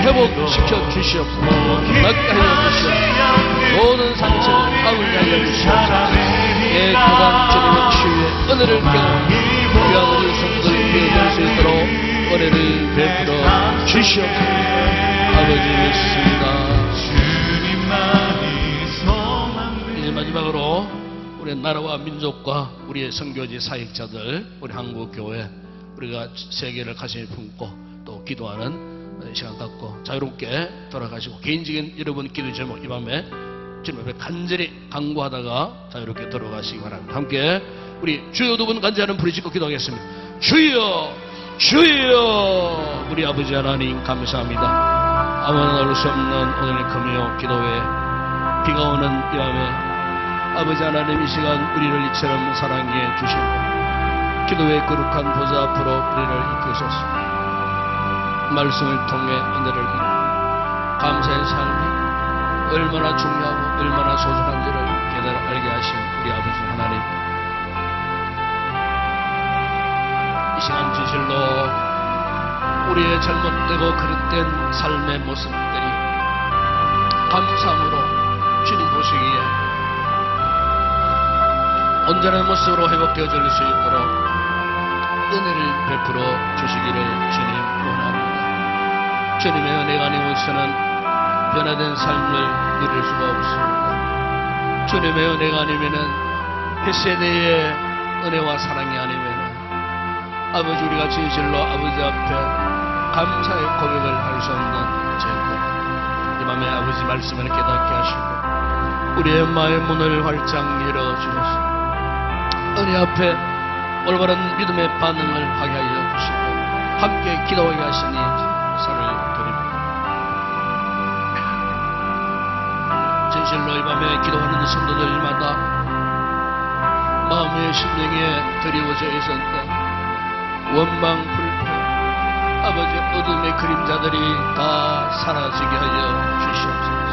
회복시켜 주시옵소서. 낫게 하여 주시옵소서. 모든 상처를 아물게 하여 주시옵소서. 깨끗한 주님의 치유의 은혜를 경험하며 귀한 우리 성도들이 되어질 수 있도록 은혜를 베풀어 주시옵소서. 아버지 믿습니다. 이제 마지막으로 우리 나라와 민족과 우리의 선교지 사역자들, 우리 한국교회, 우리가 세계를 가슴에 품고 또 기도하는 시간 갖고 자유롭게 돌아가시고, 개인적인 여러분 기도 제목 이 밤에 주님 앞에 간절히 간구하다가 자유롭게 돌아가시기 바랍니다. 함께 우리 주여 두 분 간절히 부르짖고 기도하겠습니다. 주여 주여. 우리 아버지 하나님 감사합니다. 아무나 나올 수 없는 오늘의 금요 기도회, 비가 오는 이 밤에 아버지 하나님 이 시간 우리를 이처럼 사랑해 주시고 기도의 거룩한 보좌 앞으로 우리를 이끄소서. 말씀을 통해 은혜를 입고 감사의 삶이 얼마나 중요하고 얼마나 소중한지를 깨달아 알게 하신 우리 아버지 하나님, 이 시간 진실로 우리의 잘못되고 그릇된 삶의 모습들이 감사함으로 주님 보시기에 온전한 모습으로 회복되어질 수 있도록 은혜를 베풀어 주시기를 주님 원합니다. 주님의 은혜가 아니고서는 변화된 삶을 누릴 수가 없습니다. 주님의 은혜가 아니면은 햇세대의 은혜와 사랑이 아니면은 아버지 우리가 진실로 아버지 앞에 감사의 고백을 할 수 없는 죄들, 이 밤에 아버지 말씀을 깨닫게 하시고 우리의 마음의 문을 활짝 열어주셔서 은혜 앞에 올바른 믿음의 반응을 하게 하여 주시고 함께 기도하게 하시니 선을 드립니다. 진실로 이 밤에 기도하는 성도들마다 마음의 심령에 드리워져 있었던 원망 불평, 아버지 어둠의 그림자들이 다 사라지게 하여 주시옵소서.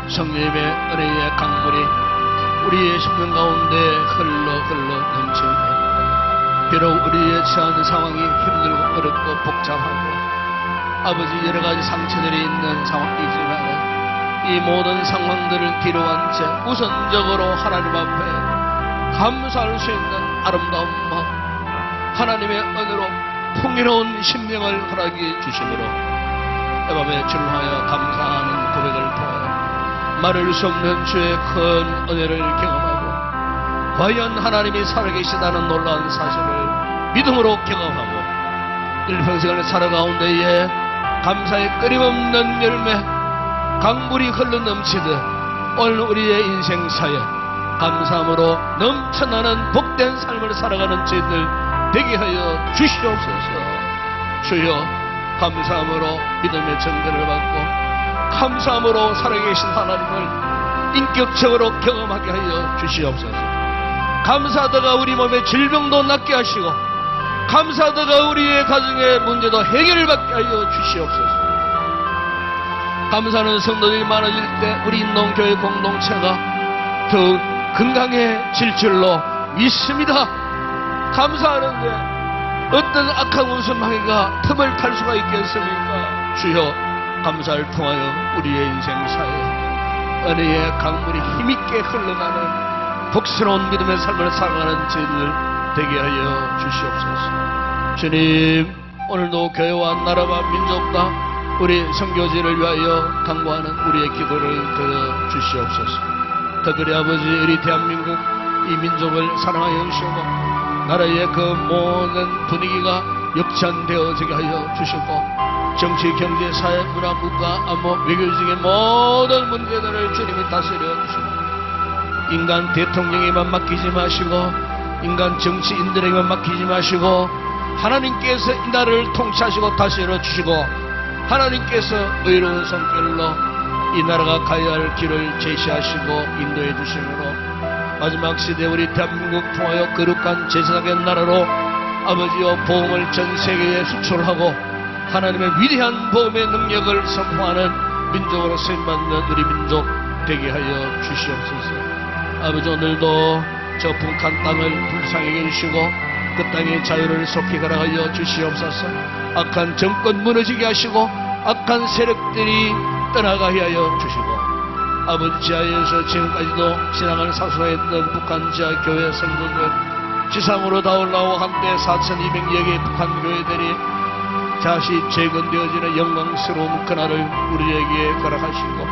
성령님의 은혜의 강물이 우리의 심령 가운데 흘러 넘치게, 비록 우리의 처한 상황이 힘들고 어렵고 복잡하고 아버지 여러 가지 상처들이 있는 상황이지만 이 모든 상황들을 뒤로한 채 우선적으로 하나님 앞에 감사할 수 있는 아름다운 마음, 하나님의 은혜로 풍요로운 심령을 허락해 주심으로 이 밤에 주를 하여 감사하는 고백을 통하여 말할 수 없는 주의 큰 은혜를 경험하고 과연 하나님이 살아계시다는 놀라운 사실을 믿음으로 경험하고 일평생을 살아가운데에 감사의 끊임없는 열매 강물이 흘러넘치듯 오늘 우리의 인생사에 감사함으로 넘쳐나는 복된 삶을 살아가는 저희들 되게 하여 주시옵소서. 주여, 감사함으로 믿음의 증거를 받고 감사함으로 살아계신 하나님을 인격적으로 경험하게 하여 주시옵소서. 감사하다가 우리 몸의 질병도 낫게 하시고 감사드가 우리의 가정의 문제도 해결을 받게 하여 주시옵소서. 감사하는 성도들이 많아질 때 우리 인동교회 공동체가 더욱 건강해질 줄로 믿습니다. 감사하는데 어떤 악한 웃음하기가 틈을 탈 수가 있겠습니까? 주여, 감사를 통하여 우리의 인생사에 은혜의 강물이 힘있게 흘러가는 복스러운 믿음의 삶을 살아가는 저희들 되게 하여 주시옵소서. 주님, 오늘도 교회와 나라와 민족과 우리 선교지를 위하여 강구하는 우리의 기도를 들어주시옵소서. 특별히 아버지, 우리 대한민국 이 민족을 사랑하여 주시고 나라의 그 모든 분위기가 역전되어지게 하여 주시고 정치, 경제, 사회, 문화, 국가, 안보, 외교적인 모든 문제들을 주님이 다스려 주시고 인간 대통령에만 맡기지 마시고 인간 정치인들에게만 맡기지 마시고 하나님께서 이 나라를 통치하시고 다스려 주시고 하나님께서 의로운 성결로 이 나라가 가야 할 길을 제시하시고 인도해 주심으로 마지막 시대 우리 대한민국 통하여 거룩한 제사장의 나라로 아버지여 복음을 전 세계에 수출하고 하나님의 위대한 복음의 능력을 선포하는 민족으로 쓰임받는 우리 민족 되게 하여 주시옵소서. 아버지, 오늘도 저 북한 땅을 불쌍하게 해주시고 그 땅의 자유를 속히 가라하여 주시옵소서. 악한 정권 무너지게 하시고 악한 세력들이 떠나가게 하여 주시고 아버지, 지하에서 지금까지도 신앙을 사수했던 북한 지하 교회 성도들 지상으로 다 올라오고 한때 4,200여 개의 북한 교회들이 다시 재건되어지는 영광스러운 그날을 우리에게 허락하시고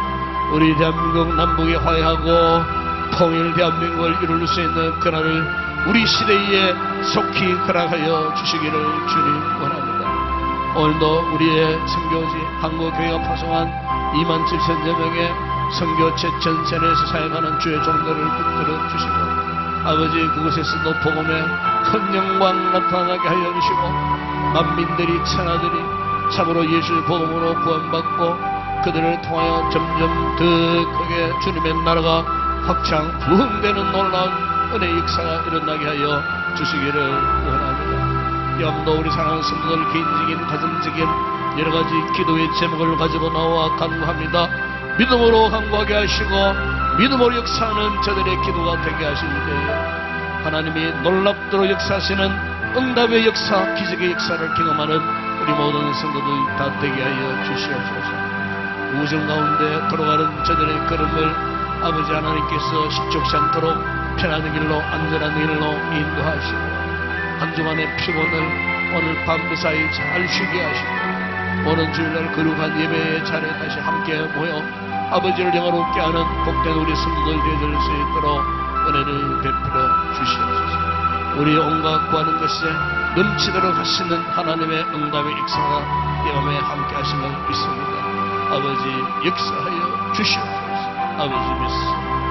우리 대한민국 남북에 화해하고 통일 대한민국을 이룰 수 있는 그날을 우리 시대에 속히 허락하여 주시기를 주님 원합니다. 오늘도 우리의 선교지 한국교회가 파송한 27,000여 명의 선교체 전선에서 사역하는 주의 종들을 붙들어 주시고 아버지, 그곳에서도 복음의 큰 영광 나타나게 하여 주시고 만민들이 천하들이 참으로 예수의 복음으로 구원받고 그들을 통하여 점점 더 크게 주님의 나라가 확장 부흥되는 놀라운 은혜의 역사가 일어나게 하여 주시기를 원합니다. 염도 우리 사랑하는 성도들 개인적인 가정적인 여러가지 기도의 제목을 가지고 나와 간구합니다. 믿음으로 간구하게 하시고 믿음으로 역사하는 저들의 기도가 되게 하실 때에 하나님이 놀랍도록 역사하시는 응답의 역사, 기적의 역사를 경험하는 우리 모든 성도들이 다 되게 하여 주시옵소서. 우정 가운데 돌아가는 저들의 걸음을 아버지 하나님께서 십적지 않도록 편안한 길로 안전한 길로 인도하시고 한 주간의 피곤을 오늘 밤 무사히 잘 쉬게 하시고 오는 주일날 거룩한 예배의 자리에 다시 함께 모여 아버지를 영화롭게 하는 복된 우리 성도들 되어질 수 있도록 은혜를 베풀어 주시옵소서. 우리 온갖 구하는 것에 넘치도록 하시는 하나님의 응답의 역사가 이 밤에 함께 하심을 믿습니다. 아버지, 역사하여 주시옵소서. 아버지, 믿습니다.